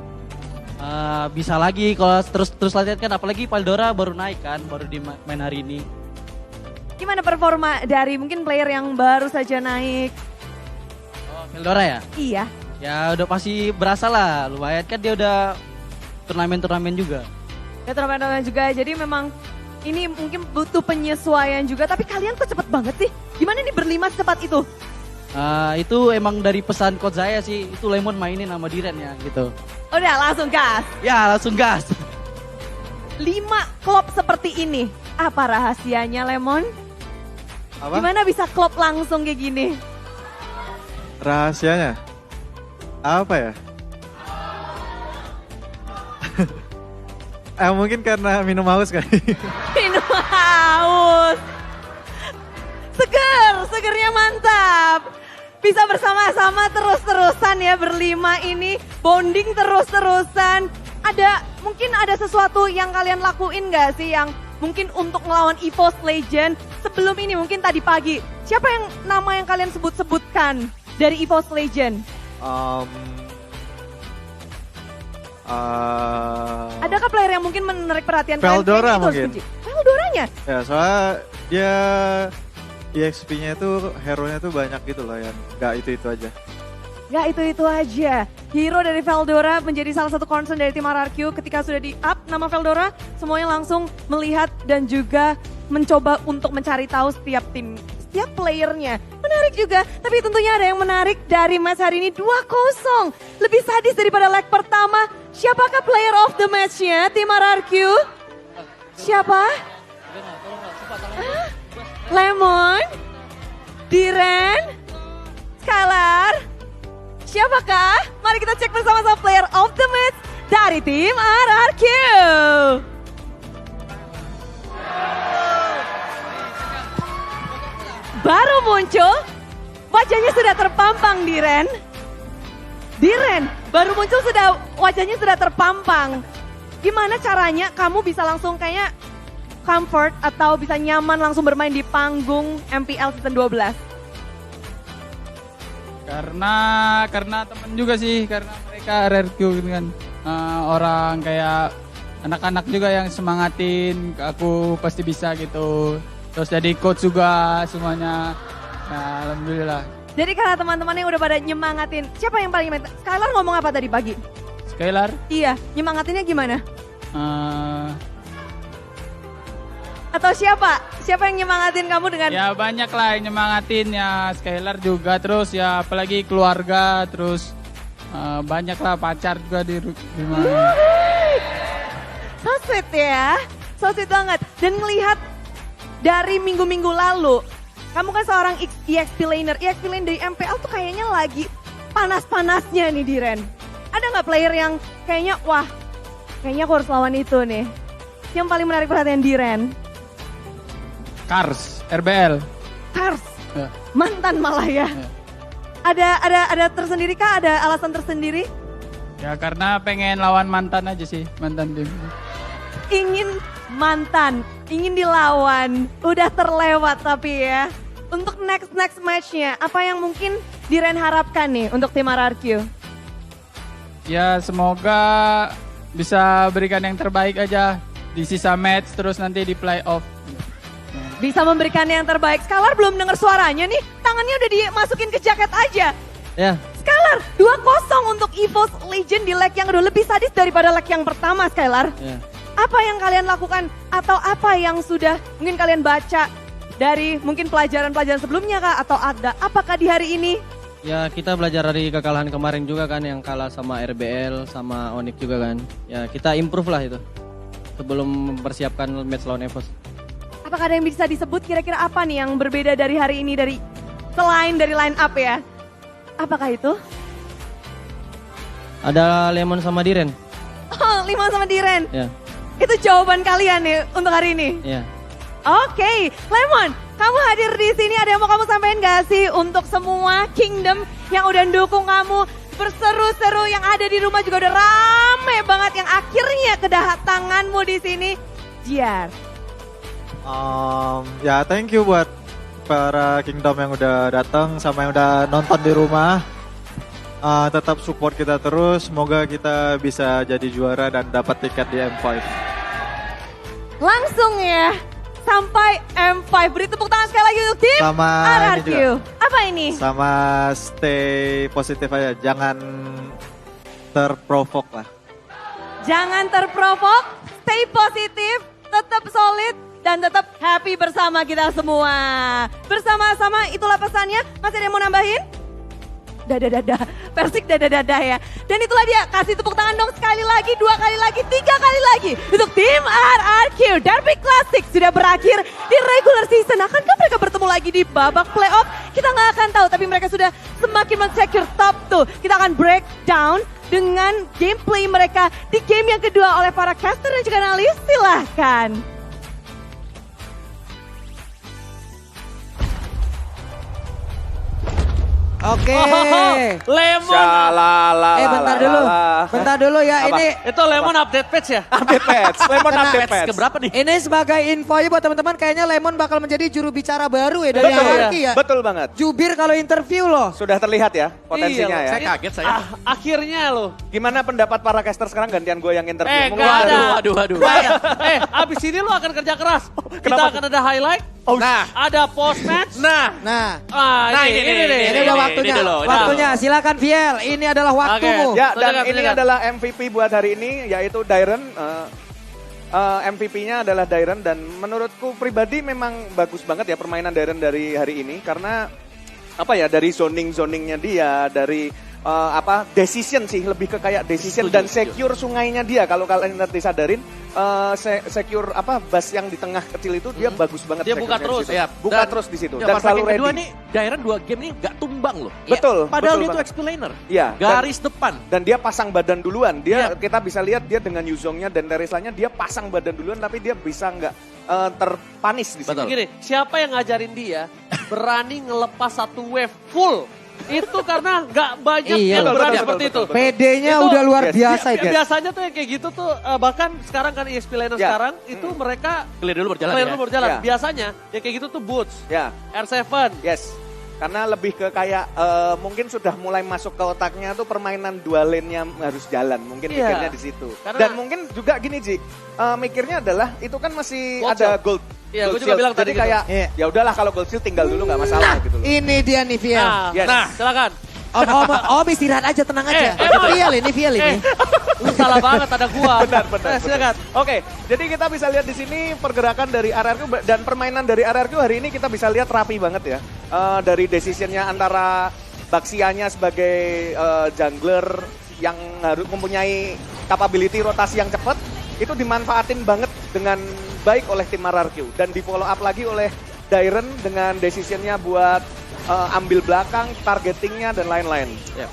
Bisa lagi kalau terus latihan kan, apalagi Valdora baru naik kan, baru di main hari ini. Gimana performa dari mungkin player yang baru saja naik? Oh, Valdora ya? Iya. Ya udah pasti berasa lah, lumayan kan dia udah turnamen juga. Ya turnamen juga, jadi memang ini mungkin butuh penyesuaian juga. Tapi kalian kok cepet banget sih? Gimana nih berlima secepat itu? Itu emang dari pesan coach saya sih, itu Lemon mainin sama Diren ya gitu. Udah langsung gas? Ya langsung gas. 5 klop seperti ini, apa rahasianya Lemon? Apa? Gimana bisa klop langsung kayak gini? Rahasianya? Apa ya? Mungkin karena minum haus kali. Minum haus. Segernya mantap. Bisa bersama-sama terus-terusan ya berlima ini. Bonding terus-terusan. Mungkin ada sesuatu yang kalian lakuin gak sih yang mungkin untuk melawan EVO's Legend sebelum ini, mungkin tadi pagi. Siapa yang nama yang kalian sebutkan dari EVO's Legend? Adakah player yang mungkin menarik perhatian kalian? Valdora mungkin. Valdoranya? Ya soalnya dia EXP-nya itu hero-nya tuh banyak gitu loh, yang gak itu-itu aja. Gak itu-itu aja. Hero dari Valdora menjadi salah satu concern dari tim RRQ. Ketika sudah di-up nama Valdora, semuanya langsung melihat dan juga mencoba untuk mencari tahu setiap tim, setiap playernya. Menarik juga, tapi tentunya ada yang menarik dari match hari ini 2-0. Lebih sadis daripada leg pertama. Siapakah player of the match-nya tim RRQ? Siapa? Lemon? Diren? Skylar? Siapakah? Mari kita cek bersama-sama player of the match dari tim RRQ. Baru muncul, wajahnya sudah terpampang Diren. Diren, baru muncul wajahnya sudah terpampang. Gimana caranya kamu bisa langsung kayak comfort atau bisa nyaman langsung bermain di panggung MPL Season 12? Karena temen juga sih, karena mereka RRQ gitu kan. Orang kayak anak-anak juga yang semangatin, aku pasti bisa gitu. Terus jadi coach juga semuanya. Nah, alhamdulillah. Jadi karena teman-teman yang udah pada nyemangatin, siapa yang paling nyemangatin? Skylar ngomong apa tadi pagi? Skylar? Iya, nyemangatinnya gimana? Atau siapa? Siapa yang nyemangatin kamu dengan... Ya banyak lah yang nyemangatin ya, Skylar juga, terus ya apalagi keluarga, terus banyak lah pacar juga di rumah. So sweet ya, so sweet banget. Dan ngelihat dari minggu-minggu lalu, kamu kan seorang EXP laner. EXP laner dari MPL tuh kayaknya lagi panas-panasnya nih Diren. Ada nggak player yang kayaknya, wah kayaknya aku harus lawan itu nih. Yang paling menarik perhatian Diren? Cars, RBL. Cars, Ya. mantan malah ya. Ada tersendiri kah? Ada alasan tersendiri? Ya karena pengen lawan mantan aja sih, mantan tim. Ingin mantan, ingin dilawan, udah terlewat tapi ya. Untuk next matchnya, apa yang mungkin Diren harapkan nih untuk tim RRQ? Ya semoga bisa berikan yang terbaik aja di sisa match, terus nanti di playoff. Bisa memberikan yang terbaik. Scalar belum dengar suaranya nih, tangannya udah dimasukin ke jaket aja. Ya, Scalar, 2-0 untuk EVOS Legend di leg yang kedua. Lebih sadis daripada leg yang pertama, Scalar. ya. Apa yang kalian lakukan atau apa yang sudah mungkin kalian baca dari mungkin pelajaran-pelajaran sebelumnya kah? Atau ada apakah di hari ini? Ya kita belajar dari kekalahan kemarin juga kan, yang kalah sama RBL, sama Onyx juga kan. Ya kita improve lah itu sebelum mempersiapkan match lawan EVOS. Apakah ada yang bisa disebut kira-kira apa nih yang berbeda dari hari ini dari selain dari line up ya? Apakah itu? Ada Lemon sama Diren. Oh, 5 sama Diren. Ya, Itu jawaban kalian nih untuk hari ini. ya. Oke, Lemon, kamu hadir di sini, ada yang mau kamu sampaikan gak sih untuk semua Kingdom yang udah dukung kamu berseru-seru, yang ada di rumah juga udah rame banget yang akhirnya kedatanganmu di sini. Jiar. Ya thank you buat para Kingdom yang udah datang sama yang udah nonton di rumah. Tetap support kita terus, semoga kita bisa jadi juara dan dapat tiket di M5. Langsung ya, sampai M5. Beri tepuk tangan sekali lagi untuk tim Sama RRQ. ini juga. Apa ini? Sama stay positif aja, jangan terprovok lah. Jangan terprovok, stay positif, tetap solid, dan tetap happy bersama kita semua. Bersama-sama itulah pesannya. Masih ada yang mau nambahin? Dada-dada, Persik dada-dada ya. Dan itulah dia, kasih tepuk tangan dong sekali lagi, 2 kali lagi, 3 kali lagi. Untuk tim RRQ, Derby Classic sudah berakhir di regular season. Akankah mereka bertemu lagi di babak playoff? Kita nggak akan tahu, tapi mereka sudah semakin men-secure top 2. Kita akan breakdown dengan gameplay mereka di game yang kedua oleh para caster dan juga analis. Silahkan. Oke. Lemon. Bentar dulu ya. Apa? Ini Itu Lemon update patch ya? Update patch, Lemon update patch. Keberapa nih? ini sebagai info ya buat teman-teman, kayaknya Lemon bakal menjadi juru bicara baru ya dari Betul, RRQ ya. betul banget. Jubir kalau interview loh. Sudah terlihat ya potensinya Iya, ya. Saya kaget saya. Akhirnya loh. Gimana pendapat para caster sekarang, gantian gue yang interview? Mungkin Gak dari- ada. Aduh. Gak ada. Abis ini lu akan kerja keras. Kita kenapa? akan ada highlight. Nah, Ada post match. nah. Nah, Ini ini udah waktunya. dulu. Waktunya, silakan Viel. Ini adalah waktumu. Ya, dan Tunjukkan, ini tunjukkan. adalah MVP buat hari ini, yaitu Dairen. MVP-nya adalah Dairen, dan menurutku pribadi memang bagus banget ya permainan Dairen dari hari ini, karena apa ya, dari zoningnya dia, dari decision sih, lebih ke kayak decision dan secure sungainya dia. Kalau kalian nanti sadarin, secure bus yang di tengah kecil itu dia bagus banget. Dia buka secure-nya terus, di situ. ya. Buka Dan- terus di situ Ya, dan pas selalu game kedua ready. nih, Dairen 2 game ini gak tumbang loh. Betul. Padahal betul dia tuh banget. XP laner. Iya, Garis depan. Dan dia pasang badan duluan. Dia Iya. kita bisa lihat dia dengan Yuzongnya dan Teresanya dia pasang badan duluan, tapi dia bisa nggak terpanis di situ. Betul. Gini, siapa yang ngajarin dia berani ngelepas satu wave full? Itu karena nggak banyak Iya. yang berani Betul, seperti betul, itu. betul. PD-nya Itu- udah luar Yes. biasa ya guys. Biasanya tuh yang kayak gitu tuh bahkan sekarang kan ESP laner Ya. sekarang itu mereka Clear dulu berjalan clear ya. dulu berjalan. Ya. Biasanya yang kayak gitu tuh Boots, Ya, R7. yes. Karena lebih ke kayak mungkin sudah mulai masuk ke otaknya tuh permainan dua lane-nya harus jalan. Mungkin Iya. mikirnya di situ. Karena- Dan mungkin juga gini Ji, mikirnya adalah itu kan masih Gold ada shield. gold. Iya, gold gue juga shield. bilang Jadi tadi gitu. kayak Iya. ya udahlah kalau gold shield tinggal dulu nggak masalah gitu loh. Ini dia nih Viel. Nah, Yes. silakan. Om istirahat aja, tenang aja. Ini Viel ini. Lu salah banget, ada gua. Benar. Silakan. Oke, jadi kita bisa lihat di sini pergerakan dari RRQ dan permainan dari RRQ hari ini kita bisa lihat rapi banget ya. Dari decisionnya antara Baxianya sebagai jungler yang harus mempunyai capability rotasi yang cepat, itu dimanfaatin banget dengan baik oleh tim RRQ. Dan di follow up lagi oleh Dairen dengan decisionnya buat ambil belakang, targetingnya dan lain-lain. Ya.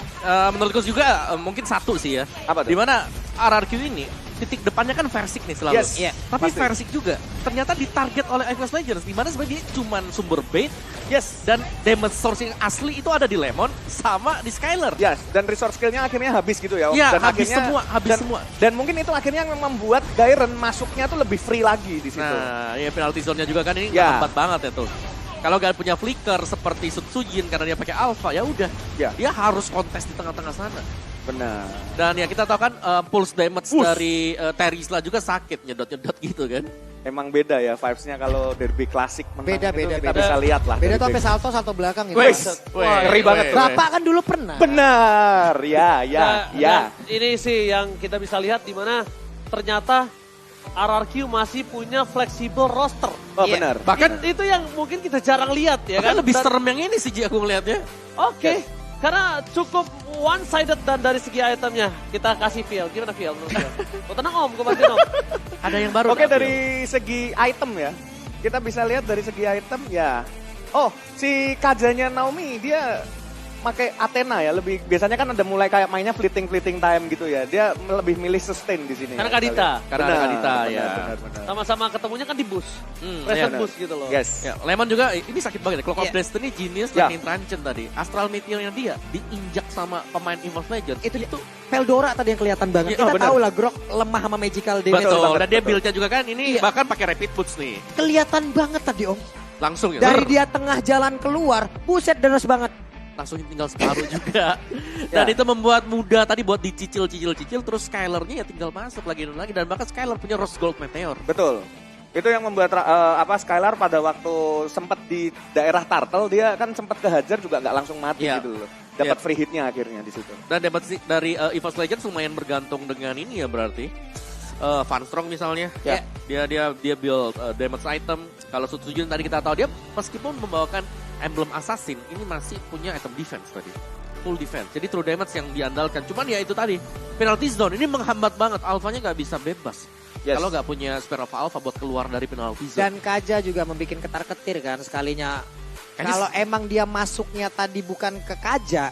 Menurutku juga mungkin satu sih ya. Apa tuh? Dimana RRQ ini titik depannya kan Versik nih selalu. Yes, Tapi pasti. Versik juga ternyata ditarget oleh Apex Legends. Dimana sebenarnya dia cuman sumber bait. Yes. Dan damage source yang asli itu ada di Lemon sama di Skylar. Yes, dan resource skillnya akhirnya habis gitu ya Om. Iya, Dan habis akhirnya, semua. Dan mungkin itu akhirnya yang membuat Dairen masuknya tuh lebih free lagi di situ. Nah, ya penalty zone-nya juga kan ini Ya. lambat banget ya tuh. Kalau gak punya flicker seperti Sutsujin karena dia pakai alpha, ya udah. Ya. Dia harus kontes di tengah-tengah sana. Benar. Dan ya kita tahu kan pulse damage Wush. dari Terizla juga sakit, nyedot-nyedot gitu kan. Emang beda ya vibes-nya kalau derby klasik menang Beda, itu beda, kita beda. bisa lihat lah. Beda dari tuh sampai back. salto belakang gitu. Wes, wah, ngeri banget. tuh. Bapak kan dulu pernah. Benar, ya. Nah, ini sih yang kita bisa lihat di mana ternyata RRQ masih punya fleksibel roster. Oh benar. Bahkan Itu yang mungkin kita jarang lihat ya kan. lebih Dan- serem yang ini sih Ji, aku ngelihatnya. Oke. Karena cukup one sided dan dari segi itemnya kita kasih feel. Gimana feel menurut Phil? Oh, tenang Om, gue bantuin Om. Ada yang baru. Oke, nggak, dari segi item ya. Kita bisa lihat dari segi item ya. Oh, si Kajanya Naomi dia pakai Athena ya, lebih biasanya kan ada mulai kayak mainnya fleeting time gitu ya. Dia lebih milih sustain di sini. Karena ya, Kadita. kita lihat. Karena ada Kadita, ya. Benar. Sama-sama ketemunya kan di boost. Hmm, Present iya. boost gitu loh. Yes. Ya, Lemon juga ini sakit banget ya. Clock of Iya. Destiny Genius Ya. Lightning Transient tadi. Astral Meteor-nya dia diinjak sama pemain Evolve Legends. Itu Veldora tadi yang kelihatan banget. Iya, Kita benar. tahu lah Grok lemah sama magical damage. Betul, banget, dan dia betul. build-nya juga kan ini Iya. bahkan pakai rapid boots nih. Kelihatan banget tadi Om. Langsung ya. Dari Ber. dia tengah jalan keluar, buset deras banget. Langsung tinggal separuh juga. Dan itu membuat mudah tadi buat dicicil terus Skylar-nya ya tinggal masuk lagi dan bahkan Skylar punya Rose Gold Meteor. Betul. Itu yang membuat Skylar pada waktu sempat di daerah Turtle dia kan sempat kehajar juga nggak langsung mati Iya. gitu loh. Dapat Iya. free hitnya akhirnya di situ. Dan dapat dari Evolve Legends lumayan bergantung dengan ini ya berarti. Van Strong misalnya, Ya. dia build damage item. Kalau Sutsujin tadi kita tahu dia meskipun membawakan emblem assassin, ini masih punya item defense tadi. Full defense. Jadi true damage yang diandalkan. Cuman ya itu tadi, penalty zone ini menghambat banget. Alphanya nggak bisa bebas. Yes. Kalau nggak punya Spare of Alpha buat keluar dari penalty zone. Dan Kaja juga membuat ketar-ketir kan sekalinya. Kayaknya Kalau emang dia masuknya tadi bukan ke Kaja,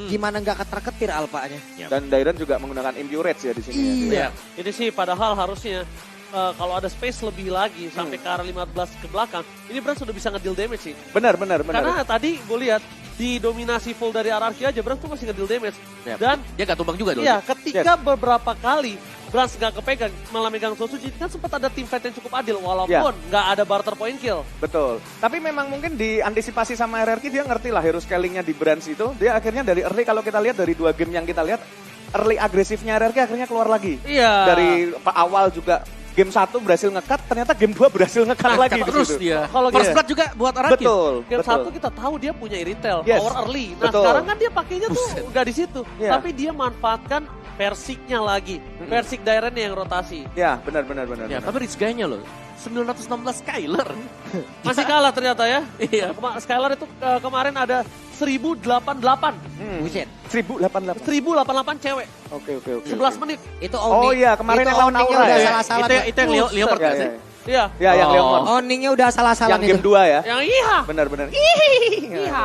gimana nggak ketar-ketir alpanya? Dan Dairen juga menggunakan Impurage ya di sini. Iya. Ini sih padahal harusnya kalau ada space lebih lagi sampai ke arah 15 ke belakang, ini Brand sudah bisa ngedeal damage sih. Benar. Karena tadi gue lihat di dominasi full dari RRQ aja Brand tuh masih ngedeal damage. Ya, Dan dia nggak tumbang juga dong. iya, ketika beberapa kali Brand nggak kepegang malah megang Sutsujin, kan sempat ada team fight yang cukup adil walaupun nggak ada barter point kill. Betul. Tapi memang mungkin diantisipasi sama RRQ dia ngerti lah hero scalingnya di Brands itu. Dia akhirnya dari early kalau kita lihat dari 2 game yang kita lihat, early agresifnya RRQ akhirnya keluar lagi. Iya. Dari awal juga game 1 berhasil nge-cut, ternyata game 2 berhasil nge-cut lagi di terus situ. dia. Kalau First gitu- blood juga buat RRQ. Betul. Game betul. 1 kita tahu dia punya retail, Yes. power early. Nah Betul. sekarang kan dia pakainya tuh nggak di situ. Iya. Tapi dia manfaatkan Persiknya lagi. Persik Dairen yang rotasi. Ya, benar. Ya, tapi rich guy-nya loh. 916 Skylar. Masih kalah ternyata ya. Iya. Skylar itu kemarin ada 1088. Buset. 1088. 1088 cewek. Oke. 11 menit. Itu Oh iya, kemarin itu yang lawan Oningnya Aura udah ya. salah-salah. Itu yang Leopard Ya, nggak sih? Iya. Ya, yang Oh. Leomon. Oningnya udah salah-salah Yang game 2 ya. Yang iya. Benar. Iya.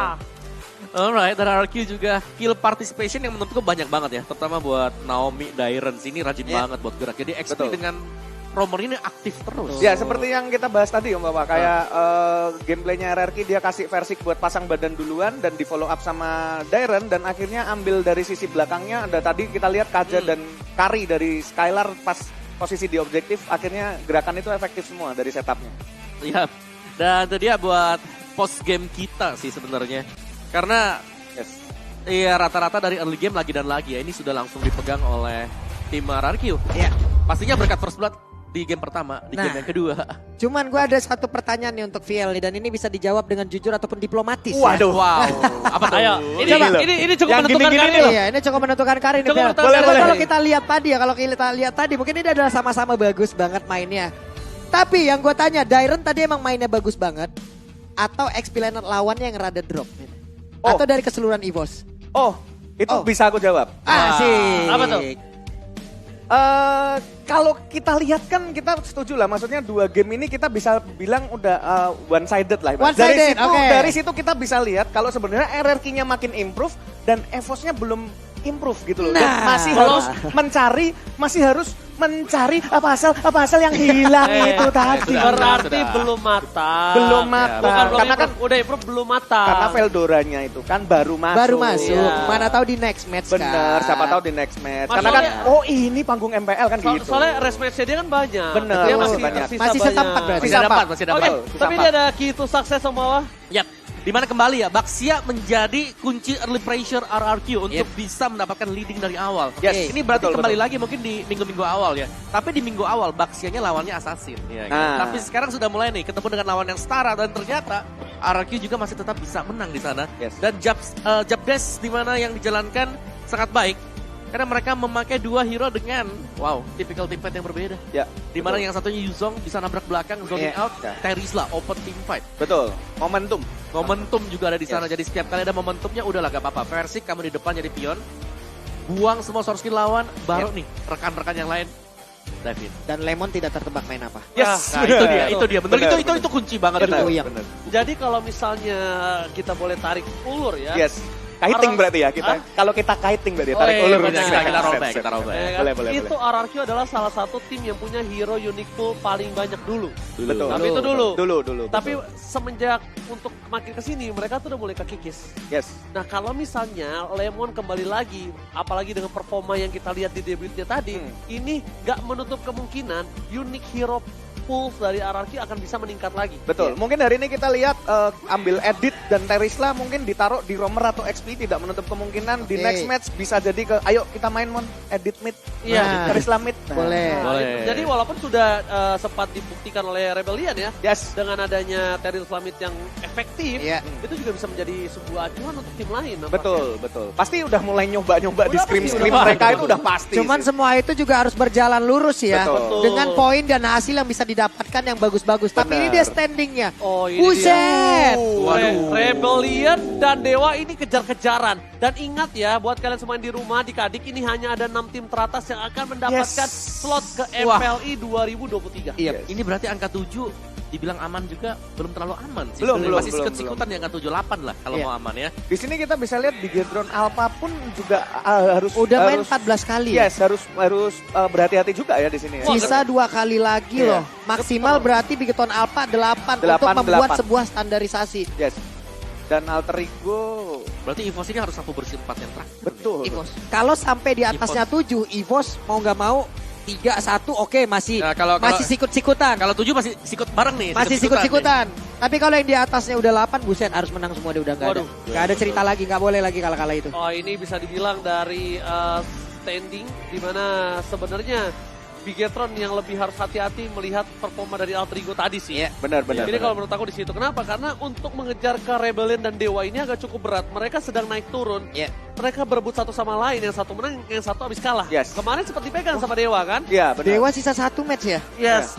Alright, dari RRQ juga kill participation yang menurutku banyak banget ya. Terutama buat Naomi, Dairen sini rajin banget buat gerak. Jadi XP Betul. dengan Romer ini aktif terus. Ya, seperti yang kita bahas tadi Om Bapak, kayak gameplaynya RRQ dia kasih Versik buat pasang badan duluan dan di follow up sama Dairen dan akhirnya ambil dari sisi belakangnya ada tadi kita lihat Kaja dan Kari dari Skylar pas posisi di objektif akhirnya gerakan itu efektif semua dari setupnya. Iya. Dan itu dia buat post game kita sih sebenarnya. Karena iya rata-rata dari early game lagi dan lagi ya ini sudah langsung dipegang oleh tim RRQ. Iya. Pastinya berkat first blood di game pertama, di game yang kedua. Cuman gue ada satu pertanyaan nih untuk VL nih, dan ini bisa dijawab dengan jujur ataupun diplomatis. Waduh. Wow. Apa tuh? Ayo, ini cukup Yang menentukan gini-gini karir. loh. Iya, ini cukup menentukan karir nih. Cukup Bel. menentukan Karena karir. kalau kita lihat tadi ya, kalau kita lihat tadi mungkin ini adalah sama-sama bagus banget mainnya. Tapi yang gue tanya, Dairen tadi emang mainnya bagus banget atau XP laner lawannya yang rada drop? Oh. Atau dari keseluruhan EVOS? Oh, itu bisa aku jawab. Asik. Apa tuh? Kalau kita lihat kan kita setuju lah, maksudnya 2 game ini kita bisa bilang udah one sided lah. One-sided, oke. Dari situ kita bisa lihat kalau sebenarnya RRQ-nya makin improve dan EVOS-nya belum improve gitu loh. Dan masih harus mencari apa asal yang hilang itu tadi. Berarti belum matang. Belum matang. Bukan belum Karena kan improve, udah improve belum matang. karena Veldoranya itu kan baru masuk. Baru masuk. Iya. Mana tahu di next match Bener, kan. siapa tahu di next match. Maksudnya- Karena kan, oh ini panggung MPL kan gitu. Soalnya race match-nya dia kan banyak. Bener, Dia banyak. tersisa Masih banyak. setempat berarti. Sisa empat. Masih Oke, dapat. tapi ini ada key to success semua. Yap. Dimana kembali ya, Baxia menjadi kunci early pressure RRQ untuk bisa mendapatkan leading dari awal. Yes, Ini berarti betul, kembali lagi mungkin di minggu-minggu awal ya. Tapi di minggu awal Baxianya lawannya Assassin. Ya, kan? Nah. Tapi sekarang sudah mulai nih ketemu dengan lawan yang setara dan ternyata RRQ juga masih tetap bisa menang di sana. Yes. Dan Jab Dash di mana yang dijalankan sangat baik. Karena mereka memakai 2 hero dengan typical teamfight yang berbeda. Ya, Di mana betul. yang satunya Yuzong bisa nabrak belakang, zoning Iya. out, Terizla open team fight. Betul, momentum. Momentum juga ada di sana. Yes. Jadi setiap kali ada momentumnya udahlah gak apa-apa. Versik kamu di depan jadi pion. Buang semua source skill lawan, baru nih rekan-rekan yang lain dive in. Dan Lemon tidak tertebak main apa. Yes. Nah, itu dia. Bener, Bener, itu kunci banget Benar, itu. benar. Jadi kalau misalnya kita boleh tarik ulur ya. Yes. Kiting berarti ya kita. Hah? Kalau kita kiting berarti Oh, tarik iya, ulur. benar. Kita roll Set, back, set. kita roll back. Ya kan? Boleh. Itu RRQ adalah salah satu tim yang punya hero unique pool paling banyak dulu. Betul. Tapi itu dulu. Dulu. Tapi betul. semenjak untuk makin kesini mereka tuh udah mulai kekikis. Yes. Nah kalau misalnya Lemon kembali lagi, apalagi dengan performa yang kita lihat di debutnya tadi, ini gak menutup kemungkinan unique hero pool dari RRQ akan bisa meningkat lagi. Betul. Mungkin hari ini kita lihat ambil Edit dan Terisla mungkin ditaruh di Romer atau XP tidak menutup kemungkinan di next match bisa jadi ke ayo kita main Mon Edit mid. Iya. Terisla mid. Nah, Boleh. Nah, jadi walaupun sudah sempat dibuktikan oleh Rebellion ya, Yes. dengan adanya Teril Slamit yang efektif, Iya. itu juga bisa menjadi sebuah acuan untuk tim lain. nampaknya. Betul. Pasti udah mulai nyoba-nyoba di Udah pasti, scrim udah mereka pasti. itu udah pasti. Cuman sih. semua itu juga harus berjalan lurus ya. Betul. Dengan poin dan hasil yang bisa didapatkan yang bagus-bagus. Tapi ini Benar. dia standingnya. Oh ini Buset. Rebellion dan Dewa ini kejar-kejaran. Dan ingat ya, buat kalian semua yang di rumah, di Kadik ini hanya ada 6 tim teratas yang akan mendapatkan slot ke Wah. MPLI 2023. Iya, ini berarti angka 7 dibilang aman juga belum terlalu aman sih. Belum, Masih belum, sikut-sikutan di angka 78 lah kalau Iya. mau aman ya. Di sini kita bisa lihat di Gedron Alpha pun juga harus Udah main harus, 14 kali. Yes, harus berhati-hati juga ya di sini. ya. Sisa 2 kali lagi Iya. loh. Maksimal berarti Bigeton Alpha 8 untuk 8, membuat 8. sebuah standarisasi. Yes. Dan Alter Ego Berarti EVOS ini harus 1 bersih 4 yang terakhir. betul. Kalau sampai di atasnya 7, EVOS mau nggak mau 3-1 oke masih Nah, kalau- masih sikut-sikutan. Kalau 7 masih sikut bareng nih. Masih sikut-sikutan. Tapi kalau yang di atasnya udah 8, buset harus menang semua dia udah nggak ada. Waduh. Nggak ada cerita lagi, nggak boleh lagi kalah-kalah itu. Oh ini bisa dibilang dari standing di mana sebenarnya Bigetron yang lebih harus hati-hati melihat performa dari Alter Ego tadi sih. Benar. Jadi kalau menurut aku di situ kenapa? Karena untuk mengejar ke Rebellion dan Dewa ini agak cukup berat. Mereka sedang naik turun. Iya. Mereka berebut satu sama lain, yang satu menang, yang satu habis kalah. Yes. Kemarin seperti pegang sama Dewa kan? Iya, benar. Dewa sisa 1 match ya. Yes.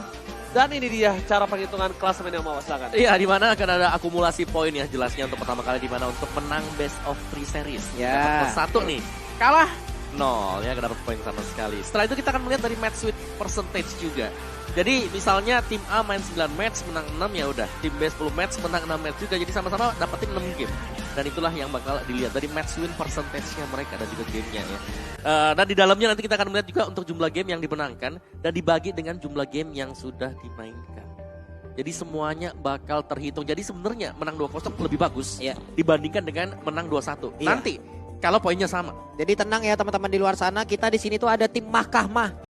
Dan ini dia cara penghitungan klasemen yang mau silakan. Iya, di mana akan ada akumulasi poin ya jelasnya untuk pertama kali di mana untuk menang best of 3 series. Ya. Dapat 1 nih. Kalah 0 ya, gak dapat poin sama sekali. Setelah itu kita akan melihat dari match win percentage juga. Jadi misalnya tim A main 9 match menang 6 ya udah. Tim B 10 match menang 6 match juga. Jadi sama-sama dapetin 6 game. Dan itulah yang bakal dilihat dari match win percentage-nya mereka dan juga gamenya ya. Dan di dalamnya nanti kita akan melihat juga untuk jumlah game yang dimenangkan dan dibagi dengan jumlah game yang sudah dimainkan. Jadi semuanya bakal terhitung. Jadi sebenarnya menang 2-0 lebih bagus dibandingkan dengan menang 2-1. Iya. Nanti kalau poinnya sama. Jadi tenang ya teman-teman di luar sana, kita di sini tuh ada tim mahkamah.